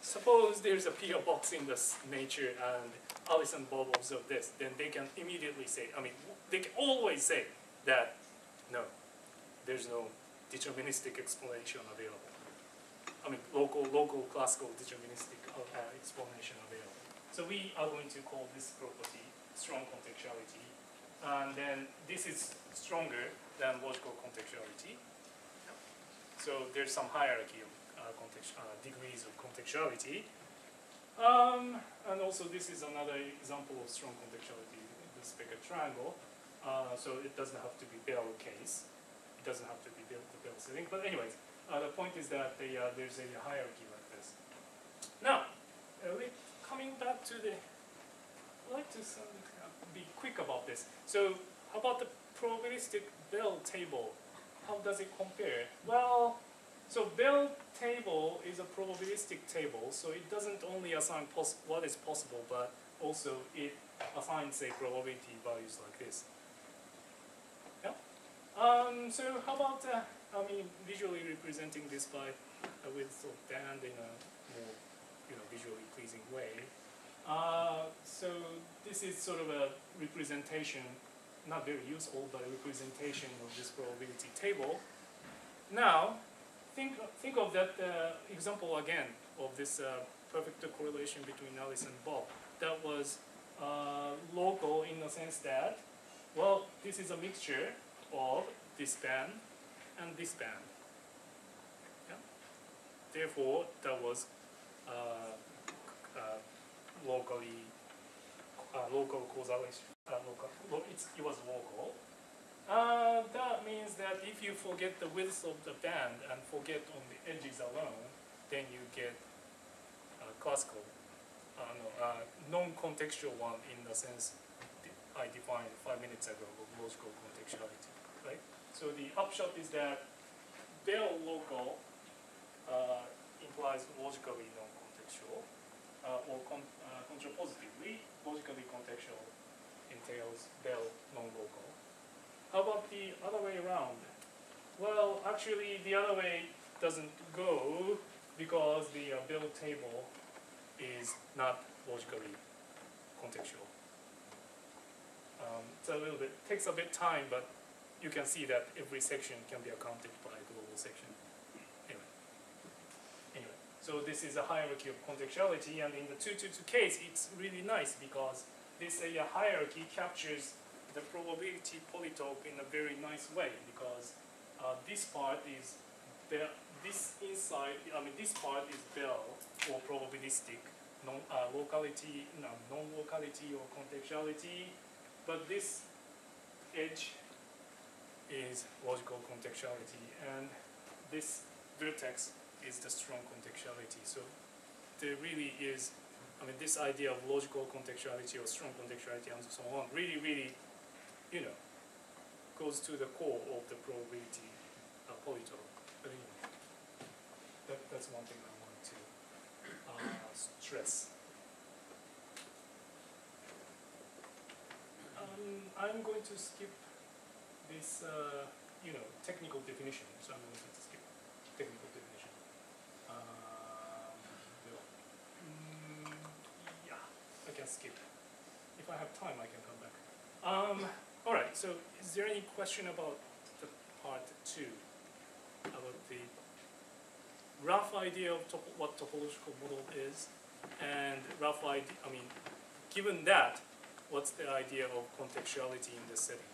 S1: suppose there's a PR box in this nature and Alice and Bob observe this, then they can immediately say, I mean, they can always say that, no, there's no deterministic explanation available. local classical deterministic explanation available. So we are going to call this property strong contextuality, and then this is stronger than logical contextuality. So there's some hierarchy of degrees of contextuality. And also this is another example of strong contextuality, the spectral triangle. So it doesn't have to be Bell case. It doesn't have to be the Bell setting. But anyways, the point is that there's a hierarchy like this. Now, coming back to the, I'd like to be quick about this. So how about the probabilistic Bell table? How does it compare? Well, so Bell table is a probabilistic table, so it doesn't only assign what is possible, but also it assigns, say, probability values like this. Yeah. So how about visually representing this by a width of band in a more visually pleasing way? So this is sort of a representation, not very useful, but a representation of this probability table. Now, think of that example again of this perfect correlation between Alice and Bob. That was local in the sense that, well, this is a mixture of this band and this band. Yeah? Therefore, that was local causation. It was local. That means that if you forget the width of the band and forget on the edges alone, then you get classical, non-contextual one in the sense I defined 5 minutes ago of logical contextuality, right? So the upshot is that Bell local implies logically non-contextual, or contrapositively, logically contextual entails Bell non-local. How about the other way around? Well, actually, the other way doesn't go because the Bell table is not logically contextual. It's a little bit, takes a bit time, but you can see that every section can be accounted by a global section. Anyway, so this is a hierarchy of contextuality, and in the 2-2-2 case, it's really nice because this hierarchy captures the probability polytope in a very nice way, because this part is this part is Bell or probabilistic non-locality or contextuality, but this edge is logical contextuality, and this vertex is the strong contextuality. So there really is, this idea of logical contextuality or strong contextuality and so on really, goes to the core of the probability polytope. But anyway, that's one thing I want to stress. I'm going to skip this, technical definition. So I'm going to skip technical definition. Yeah, I can skip. If I have time, I can come back. All right. So, is there any question about the part 2? About the rough idea of what topological model is, and rough idea. Given that, what's the idea of contextuality in this setting?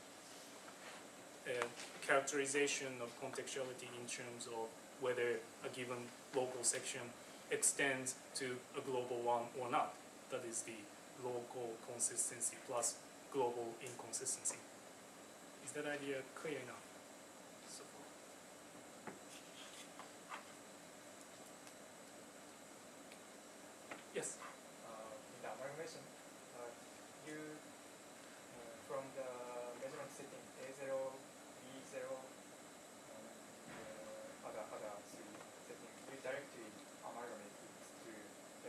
S1: Characterization of contextuality in terms of whether a given local section extends to a global one or not. That is the local consistency plus global inconsistency. Is that idea clear enough? So far? Yes?
S9: In the amalgamation, you from the measurement setting A0, B0, other three settings, you directly amalgamate it to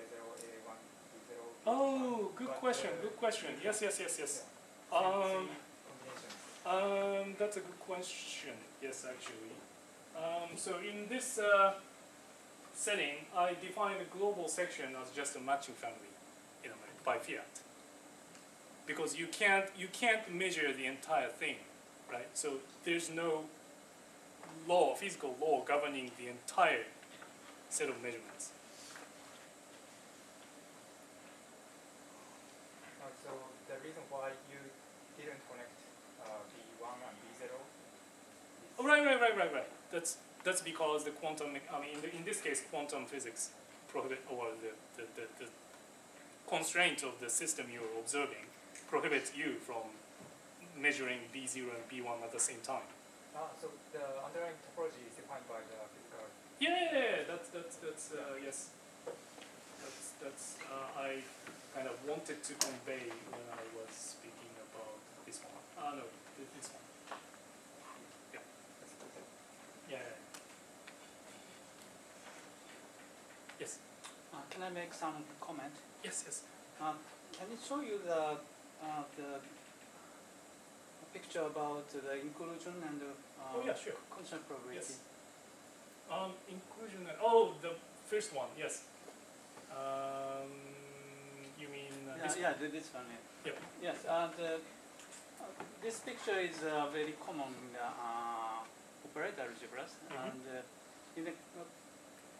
S9: A0, A1, B0.
S1: Oh, good question. Good question. Yes. That's a good question. Yes, actually. So in this setting, I define the global section as just a matching family, by fiat. Because you can't measure the entire thing, right? So there's no law, physical law governing the entire set of measurements.
S9: So the reason why you didn't connect B1 and B0
S1: Oh, right. That's because the quantum, in this case, quantum physics prohibit, or the constraint of the system you're observing prohibits you from measuring B0 and B1 at the same time.
S9: So the underlying topology is defined by the physical.
S1: Yeah, that's yes. That's I kind of wanted to convey when I was speaking about this one. No, this one. Yeah. Yes.
S6: Can I make some comment?
S1: Yes.
S6: Can it show you the picture about the inclusion and the
S1: Oh yeah, sure.
S6: constant probability?
S1: Yes. Inclusion and the first one. Yes. You mean this one?
S6: This one. Yeah.
S1: Yep.
S6: Yes, and this picture is very common in the operator algebras, and in the,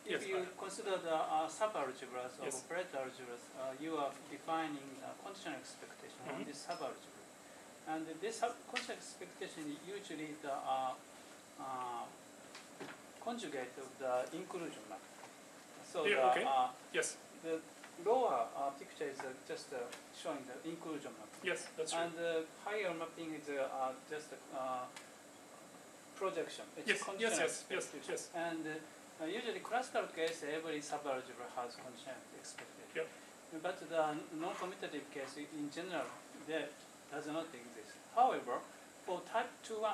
S6: if
S1: Yes,
S6: you consider the subalgebras of
S1: Yes.
S6: operator algebras, you are defining the conditional expectation on this subalgebra, and this conditional expectation is usually the conjugate of the inclusion map. So
S1: Yeah, okay. Yes.
S6: the lower picture is just showing the inclusion map.
S1: Yes, that's true.
S6: And the higher mapping is just projection. It's
S1: Yes.
S6: conditional
S1: Yes.
S6: expectation. And usually classical case, every subalgebra has conditional expectation.
S1: Yep.
S6: But the non-commutative case, in general, that does not exist. However, for type 2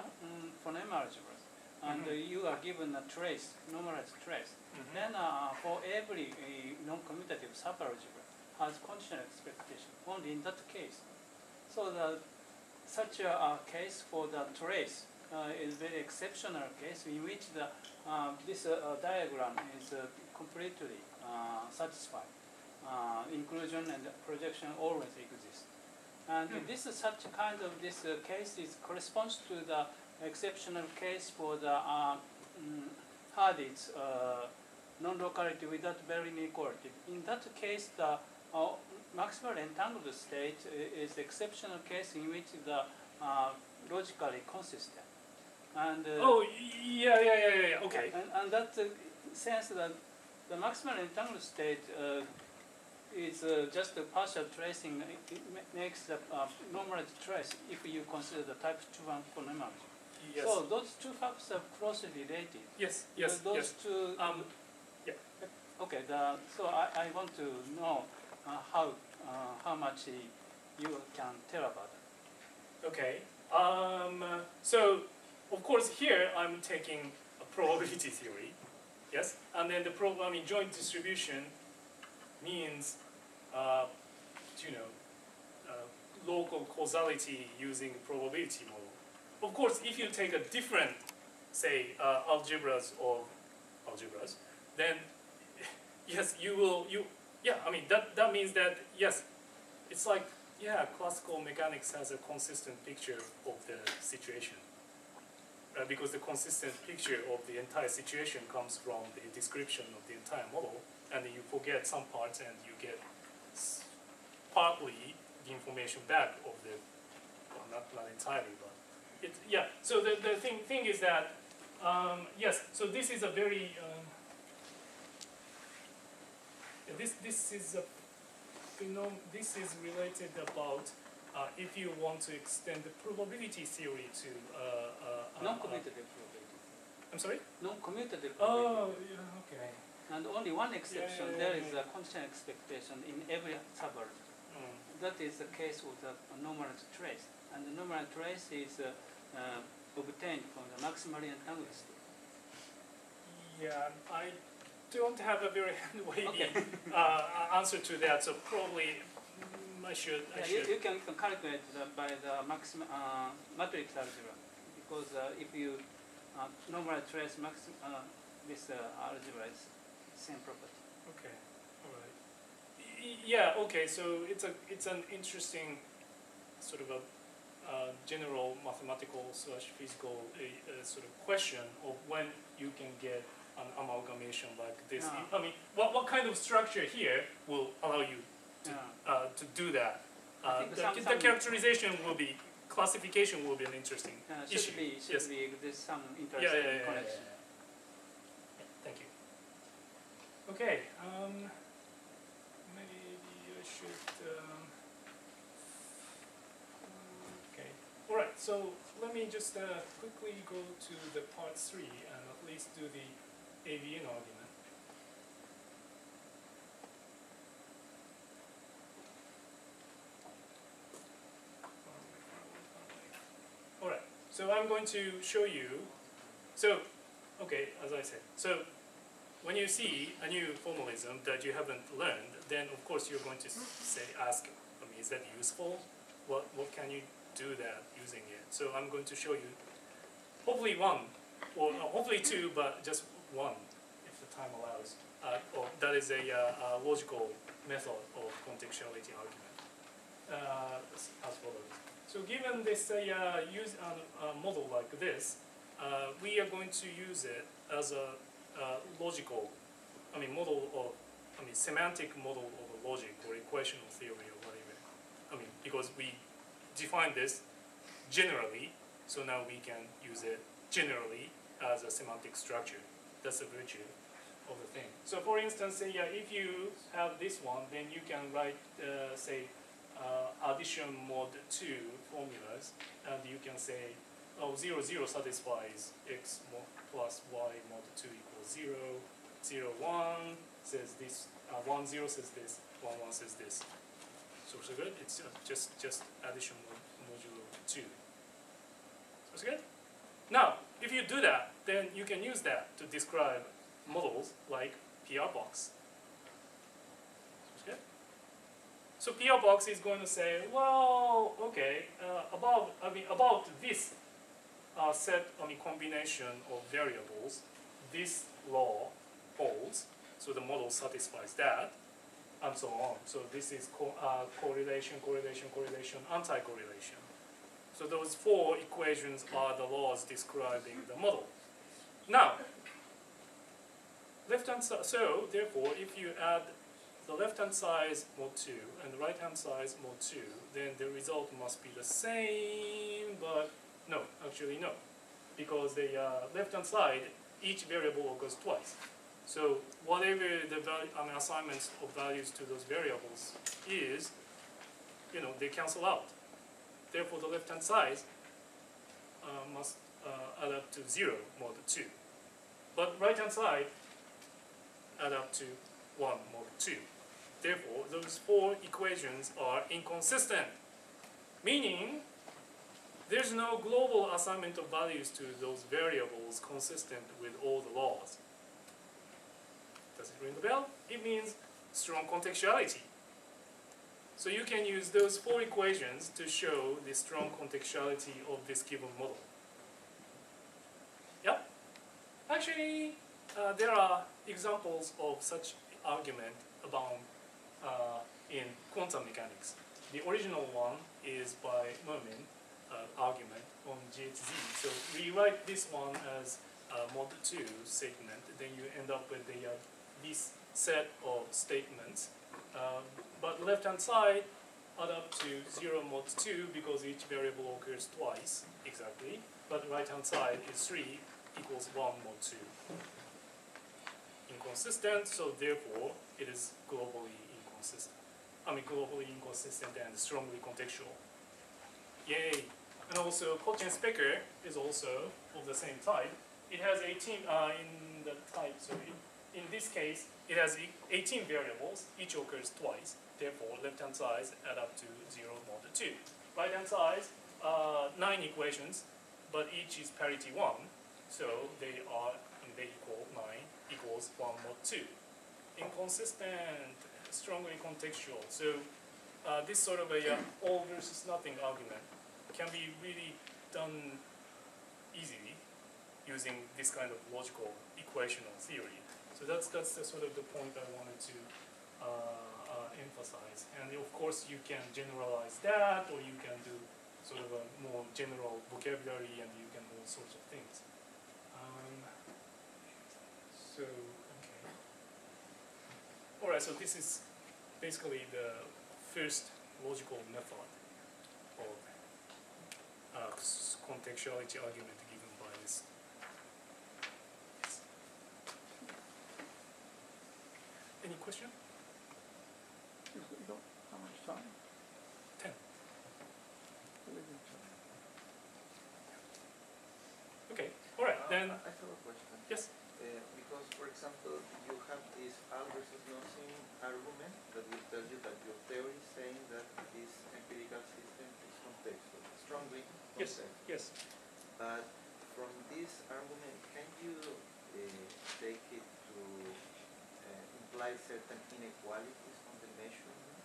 S6: phoneme algebras, and you are given a trace, normalized trace, then for every non-commutative subalgebra has conditional expectation only in that case. So such a case for the trace is very exceptional case in which this diagram is completely satisfied. Inclusion and projection always exist. And this is such kind of case corresponds to the exceptional case for the Hardit's non-locality without Berlin inequality. In that case, the maximal entangled state is exceptional case in which the logically consistent. And
S1: Okay.
S6: And that sense that the maximal entangled state is just a partial tracing. It makes the normalized trace if you consider the type 2 phoneme algebra.
S1: Yes.
S6: So those two factors are closely related.
S1: Yes.
S6: Those two.
S1: Yeah.
S6: Okay. So I want to know how much you can tell about it.
S1: Okay. So of course here I'm taking a probability theory. Yes. And then the joint distribution means local causality using probability model. Of course, if you take a different, say, algebras, then yes, you will. That means that yes, it's like classical mechanics has a consistent picture of the situation, because the consistent picture of the entire situation comes from the description of the entire model, and then you forget some parts and you get partly the information back of the, not entirely, but so the thing is that yes, so this is a very this is a this is related about if you want to extend the probability theory to
S6: Non-commutative probability.
S1: I'm sorry?
S6: Non-commutative
S1: Oh,
S6: probability.
S1: yeah, okay.
S6: And only one exception,
S1: Yeah.
S6: there is a constant expectation in every subalgebra. That is the case with the normalized trace. And the normalized trace is obtained from the maximally entangled state.
S1: Yeah, I don't have a very wavy answer to that, so probably I should.
S6: You can calculate by the matrix algebra, because if you normalize trace this algebra is same property.
S1: Okay, all right. Yeah, okay. So it's an interesting sort of a general mathematical / physical sort of question of when you can get an amalgamation like this.
S6: No.
S1: I mean, what kind of structure here will allow you to do that?
S6: I think
S1: The characterization will be, classification will be an interesting issue.
S6: should be
S1: Yes.
S6: there's some
S1: Yeah,
S6: interesting connection.
S1: Thank you. Okay, maybe I should. Okay. All right. So let me just quickly go to the part 3 and at least do the AVN argument. All right. So I'm going to show you. So, okay, as I said. So when you see a new formalism that you haven't learned, then of course you're going to ask, I mean, is that useful? What can you do that using it? So I'm going to show you, hopefully one, or hopefully two, but just one, if the time allows. Or that is a logical method of contextuality argument, as follows. So given this use model like this, we are going to use it as a logical, I mean, model of, I mean, semantic model of a logic or equational theory or whatever. I mean, because we define this generally, so now we can use it generally as a semantic structure. That's the virtue of the thing. So for instance, say, if you have this one, then you can write, say, addition mod 2 formulas, and you can say, oh, 0, 0 satisfies x plus y mod 2 equals 0, 0, 1 says this, 1, 0 says this, 1, 1 says this. So good? It's just addition modulo 2. So good? Now, if you do that, then you can use that to describe models like PR box. Okay? So PR box is going to say, well, okay, about this set, I mean, combination of variables, this law holds, so the model satisfies that, and so on. So this is correlation, correlation, correlation, anti-correlation. So those 4 equations are the laws describing the model. Now, left-hand side, so therefore, if you add the left-hand side mod 2 and the right-hand side mod 2, then the result must be the same, but no, actually no. Because the left-hand side, each variable occurs twice. So whatever the assignments of values to those variables is, they cancel out. Therefore, the left-hand side must add up to 0 mod 2. But right-hand side add up to 1 mod 2. Therefore, those 4 equations are inconsistent. Meaning, there's no global assignment of values to those variables consistent with all the laws. Does it ring the bell? It means strong contextuality. So you can use those 4 equations to show the strong contextuality of this given model. Yep. Actually, there are examples of such argument abound in quantum mechanics. The original one is by Neumann argument on GHZ. So we write this one as mod 2 segment, then you end up with this set of statements. But left-hand side add up to 0 mod 2 because each variable occurs twice, exactly. But right-hand side is 3 equals 1 mod 2. Inconsistent, so therefore it is globally inconsistent. I mean globally inconsistent and strongly contextual. Yay! And also Kochen-Specker is also of the same type. It has 18 in the type, so in this case it has 18 variables, each occurs twice. Therefore left-hand side add up to 0 mod 2. Right-hand side 9 equations, but each is parity 1. So they equal 9 equals 1 mod 2. Inconsistent, strongly contextual. So this sort of a all versus nothing argument can be really done easily using this kind of logical equational theory. So that's the sort of the point I wanted to emphasize. And of course you can generalize that, or you can do sort of a more general vocabulary, and you can do all sorts of things. So, okay. Alright, so this is basically the first logical method of contextuality argument given by this. Yes. Any question?
S8: You got how much time?
S1: 10.
S8: Leaving time.
S1: Okay, alright, then,
S7: I have a question.
S1: yes.
S7: Because, for example, you have this all versus nothing argument that will tell you that your theory is saying that this empirical system is contextual, strongly
S1: Yes,
S7: contextual.
S1: yes.
S7: But from this argument, can you take it to imply certain inequalities on the measurement?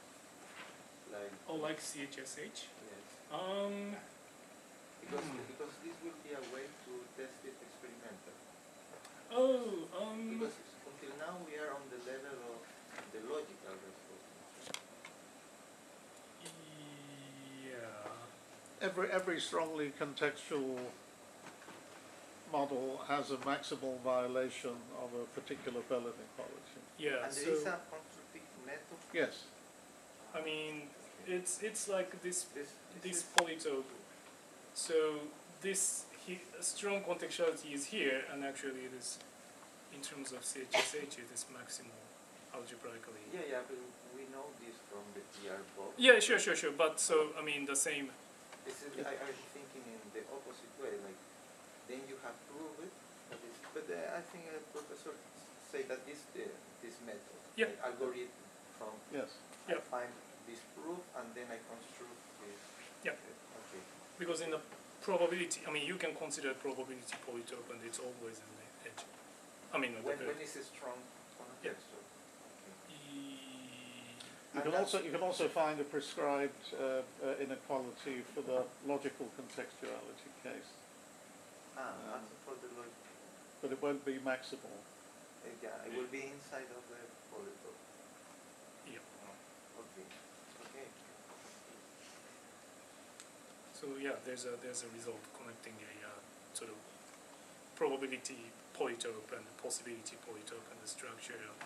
S7: Like,
S1: Oh, like CHSH?
S7: yes.
S1: Hmm.
S7: Because this will be a way to test it experimentally. Because until now we are on the level of the logical response.
S1: Yeah.
S8: Every strongly contextual model has a maximal violation of a particular Bell inequality.
S1: Yeah,
S7: And there
S1: so,
S7: is a constructive method.
S8: Yes.
S1: I mean, it's like this
S7: This
S1: polytope. So this strong contextuality is here, and actually it is, in terms of CHSH, it is maximal algebraically.
S7: yeah, but we know this from the PR box.
S1: Yeah, sure. But so, I mean, the same.
S7: This is, I'm thinking in the opposite way, like, then you have proved it, but I think a professor say that this method,
S1: Yeah.
S7: like algorithm from,
S8: Yes.
S7: I
S1: Yeah.
S7: find this proof and then I construct this.
S1: Yeah.
S7: Okay.
S1: Because in the probability, I mean, you can consider probability polytope, and it's always in the edge. I mean,
S7: When is a strong contextual?
S8: You can also find a prescribed inequality for the logical contextuality case,
S7: Also for the logic.
S8: but it won't be maximal.
S7: Yeah, it will be inside of the polytope.
S1: Yeah.
S7: Okay. Okay.
S1: So yeah, there's a result connecting a sort of probability polytope and possibility polytope and the structure of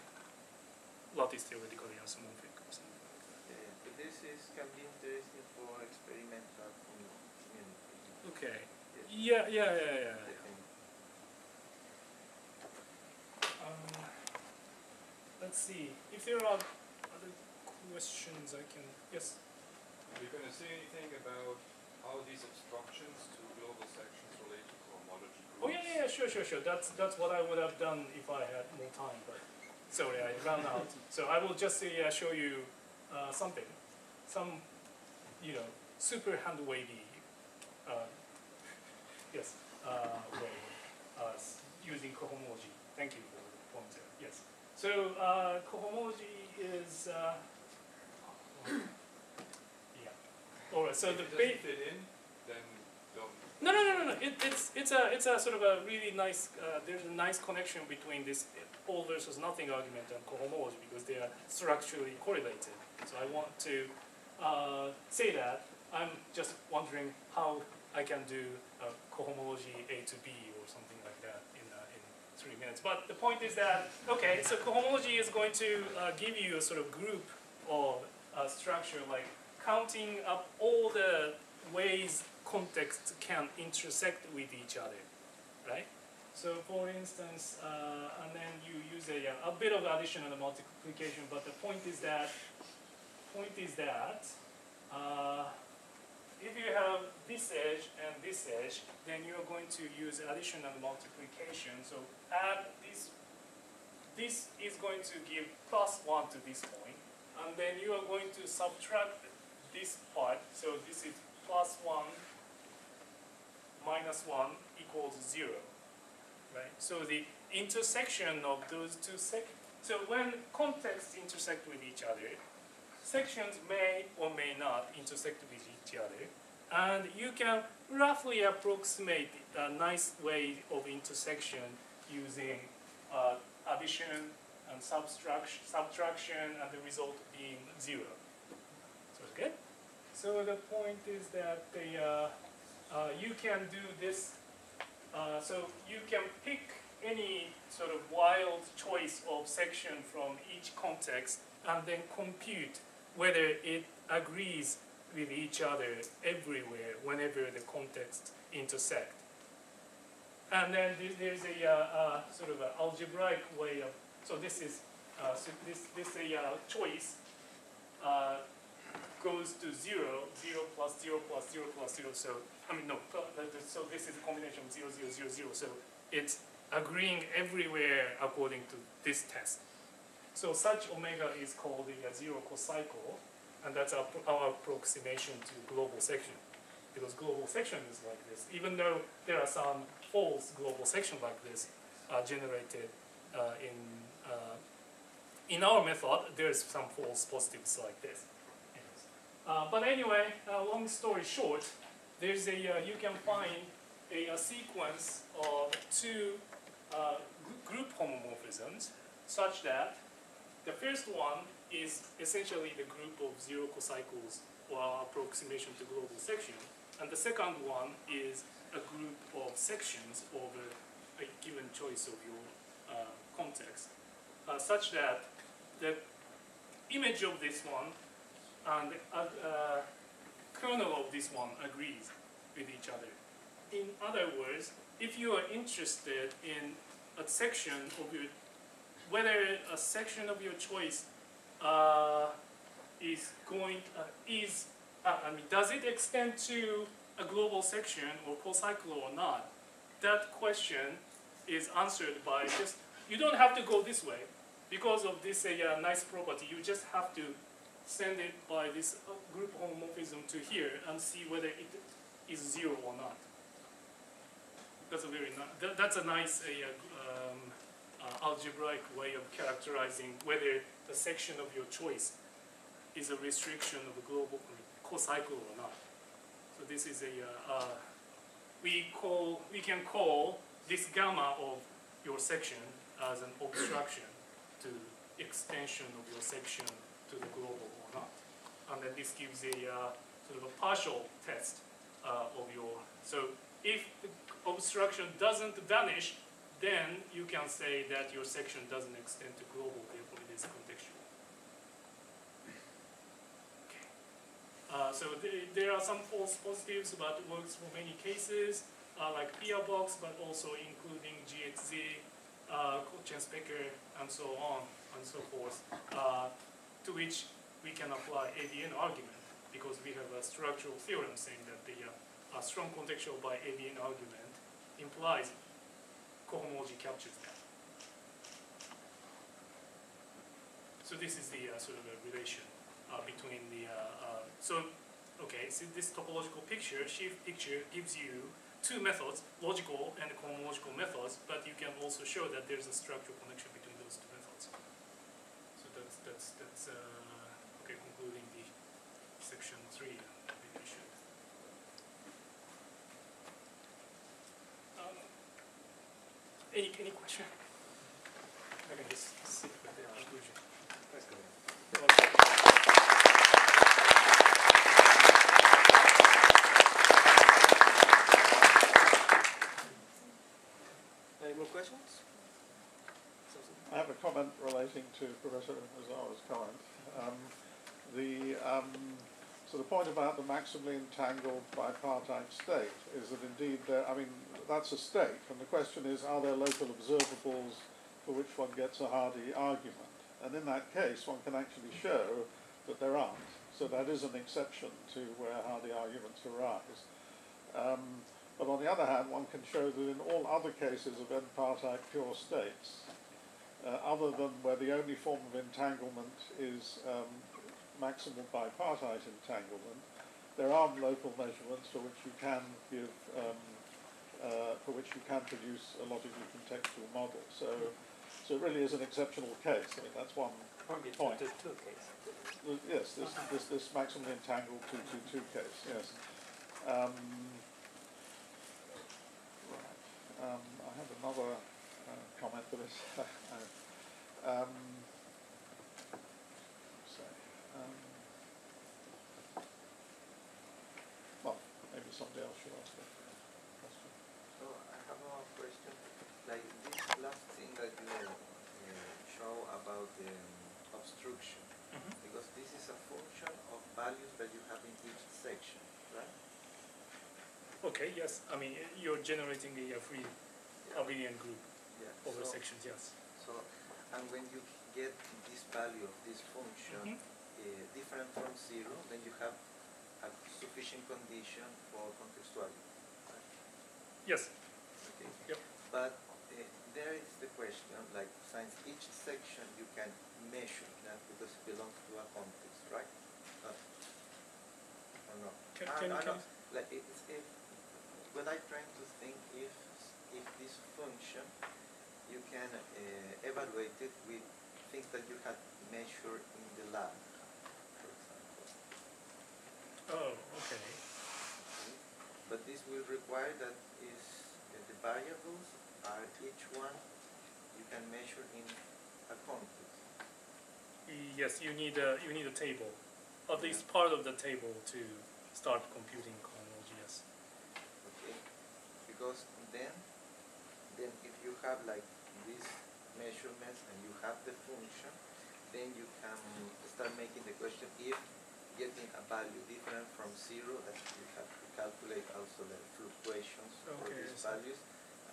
S1: lattice theoretically isomorphic or something like that.
S7: Yeah, but this can be interesting for experimental community.
S1: Okay.
S7: Yes.
S1: Yeah.
S7: I think.
S1: Let's see. If there are other questions, I can. Yes.
S3: Are you going to say anything about how these obstructions to global sections relate to cohomology groups?
S1: Oh yeah. Sure. That's what I would have done if I had more time, but sorry, I ran out. So I will just show you something, some super hand wavy, yes, way using cohomology. Thank you for the pointer. Yes. So cohomology is yeah. All right. So
S3: if
S1: the
S3: it doesn't fit in, then don't.
S1: No. It's a sort of a really nice. There's a nice connection between this all versus nothing argument and cohomology because they are structurally correlated. So I want to say that. I'm just wondering how I can do cohomology A to B or something like that in 3 minutes. But the point is that okay, so cohomology is going to give you a sort of group of structure, like counting up all the ways contexts can intersect with each other, right? So for instance, and then you use a bit of addition and multiplication, but the point is that if you have this edge and this edge, then you're going to use addition and multiplication. So add this. This is going to give +1 to this point, and then you are going to subtract this part. So this is +1 minus 1 equals 0, right? So the intersection of those two so when contexts intersect with each other, sections may or may not intersect with each other, and you can roughly approximate a nice way of intersection using addition and subtraction, and the result being 0. So it's good. So the point is that you can do this. So you can pick any sort of wild choice of section from each context and then compute whether it agrees with each other everywhere whenever the contexts intersect. And then there's a sort of an algebraic way of, so this is, so this choice goes to 0, 0 plus 0 plus 0 plus 0, so, I mean, no, so this is a combination of 0, 0, 0, 0, so it's agreeing everywhere according to this test. So such omega is called the zero cocycle, and that's our approximation to global section. Because global section is like this, even though there are some false global section like this generated in our method, there's some false positives like this. But anyway, long story short, there's a you can find a sequence of two group homomorphisms such that the first one is essentially the group of zero cocycles or approximation to global section, and the second one is a group of sections over a given choice of your context, such that the image of this one and the kernel of this one agrees with each other. In other words, if you are interested in a section of your, whether a section of your choice is going, I mean, does it extend to a global section or cocycle or not? That question is answered by just, you don't have to go this way. Because of this nice property, you just have to send it by this group homomorphism to here and see whether it is 0 or not. That's a very that's a nice algebraic way of characterizing whether the section of your choice is a restriction of a global cocycle or not. So this is a we can call this gamma of your section as an obstruction to extension of your section to the global or not. And then this gives a sort of a partial test of your, so if the obstruction doesn't vanish, then you can say that your section doesn't extend to global, therefore it is contextual. Okay. So there are some false positives, but it works for many cases, like Pia box, but also including GHZ, Chen-Specker, and so on and so forth, to which we can apply ABN argument, because we have a structural theorem saying that the strong contextual by ABN argument implies cohomology captures that. So this is the sort of a relation between the, okay, so this topological picture, sheaf picture, gives you two methods, logical and cohomological methods, but you can also show that there's a structural connection between those two methods. So that's okay, concluding the section 3. Maybe we should. Any question? I can just sit with the conclusion.
S5: Let's go ahead.
S4: Any more questions?
S8: I have a comment relating to Professor Mazara's comment. So the point about the maximally entangled bipartite state is that indeed, I mean, that's a state, and the question is, are there local observables for which one gets a Hardy argument? And in that case, one can actually show that there aren't. So that is an exception to where Hardy arguments arise. But on the other hand, one can show that in all other cases of n-partite pure states, other than where the only form of entanglement is maximal bipartite entanglement, there are local measurements for which you can give, for which you can produce a logically contextual model. So it really is an exceptional case. I mean, that's one point. Yes, this maximally entangled 2-2-2 case. Yes. I have another comment for this. Well, maybe somebody else should ask that question.
S7: So I have a question. Like this obstruction,
S1: Mhm.
S7: because this is a function of values that you have in each section, right?
S1: Okay, yes. I mean, you're generating a free abelian group
S7: Yeah.
S1: over
S7: So,
S1: sections, yes.
S7: and when you get this value of this function
S1: Mhm.
S7: different from 0, then you have a sufficient condition for contextuality. Right?
S1: Yes.
S7: Okay.
S1: Yep.
S7: But there is the question, like, since each section you can measure that because it belongs to a context, right? Or no?
S1: Can
S7: Like, what I'm trying to think if this function you can evaluate it with things that you had measured in the lab, for example.
S1: Oh, okay.
S7: Okay? But this will require that the variables are each one you can measure in a context.
S1: Yes, you need a table, at least part of the table to start computing cohomology. Yes.
S7: Okay? Because then if you have like these measurements and you have the function, then you can start making the question if getting a value different from 0, that you have to calculate also the fluctuations for
S1: Okay,
S7: these
S1: I see.
S7: values,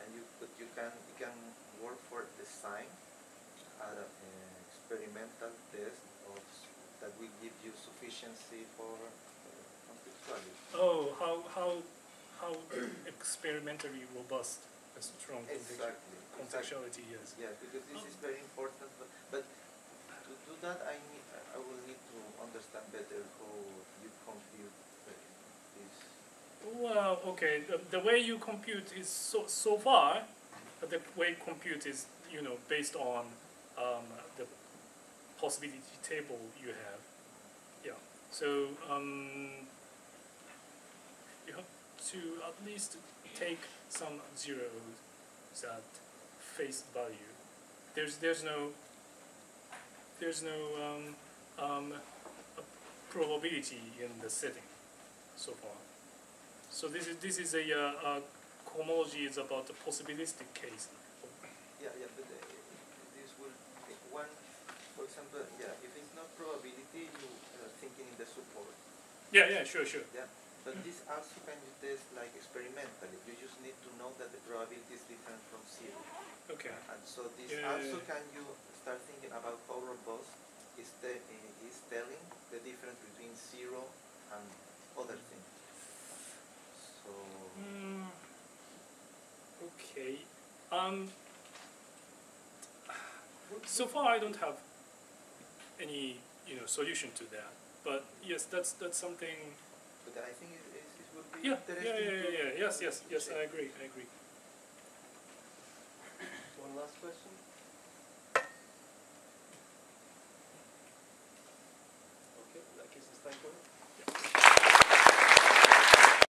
S7: and you can work for the sign at an experimental test that will give you sufficiency for contextuality.
S1: Oh, how experimentally robust a strong
S7: Exactly.
S1: contextuality is.
S7: Yeah, because this is very important. But to do that, I will need to understand better how you compute this.
S1: Well, okay. The way you compute is so far, the way compute is based on the possibility table you have. Yeah. So you have to at least take some zeros at face value. There's no probability in the setting so far. So this is a cohomology is about the possibilistic case.
S7: Yeah, but this will one, for example, if it's not probability, you thinking in the support.
S1: Yeah, sure.
S7: Yeah, but this also can you test like experimentally. You just need to know that the probability is different from 0.
S1: Okay.
S7: And so this
S1: Yeah.
S7: also can you start thinking about how robust is telling the difference between 0 and other things. So
S1: Okay. So far, I don't have any solution to that. But yes, that's something.
S7: but I think it would be
S1: Yeah.
S7: interesting.
S1: Yes. I agree.
S4: One last question.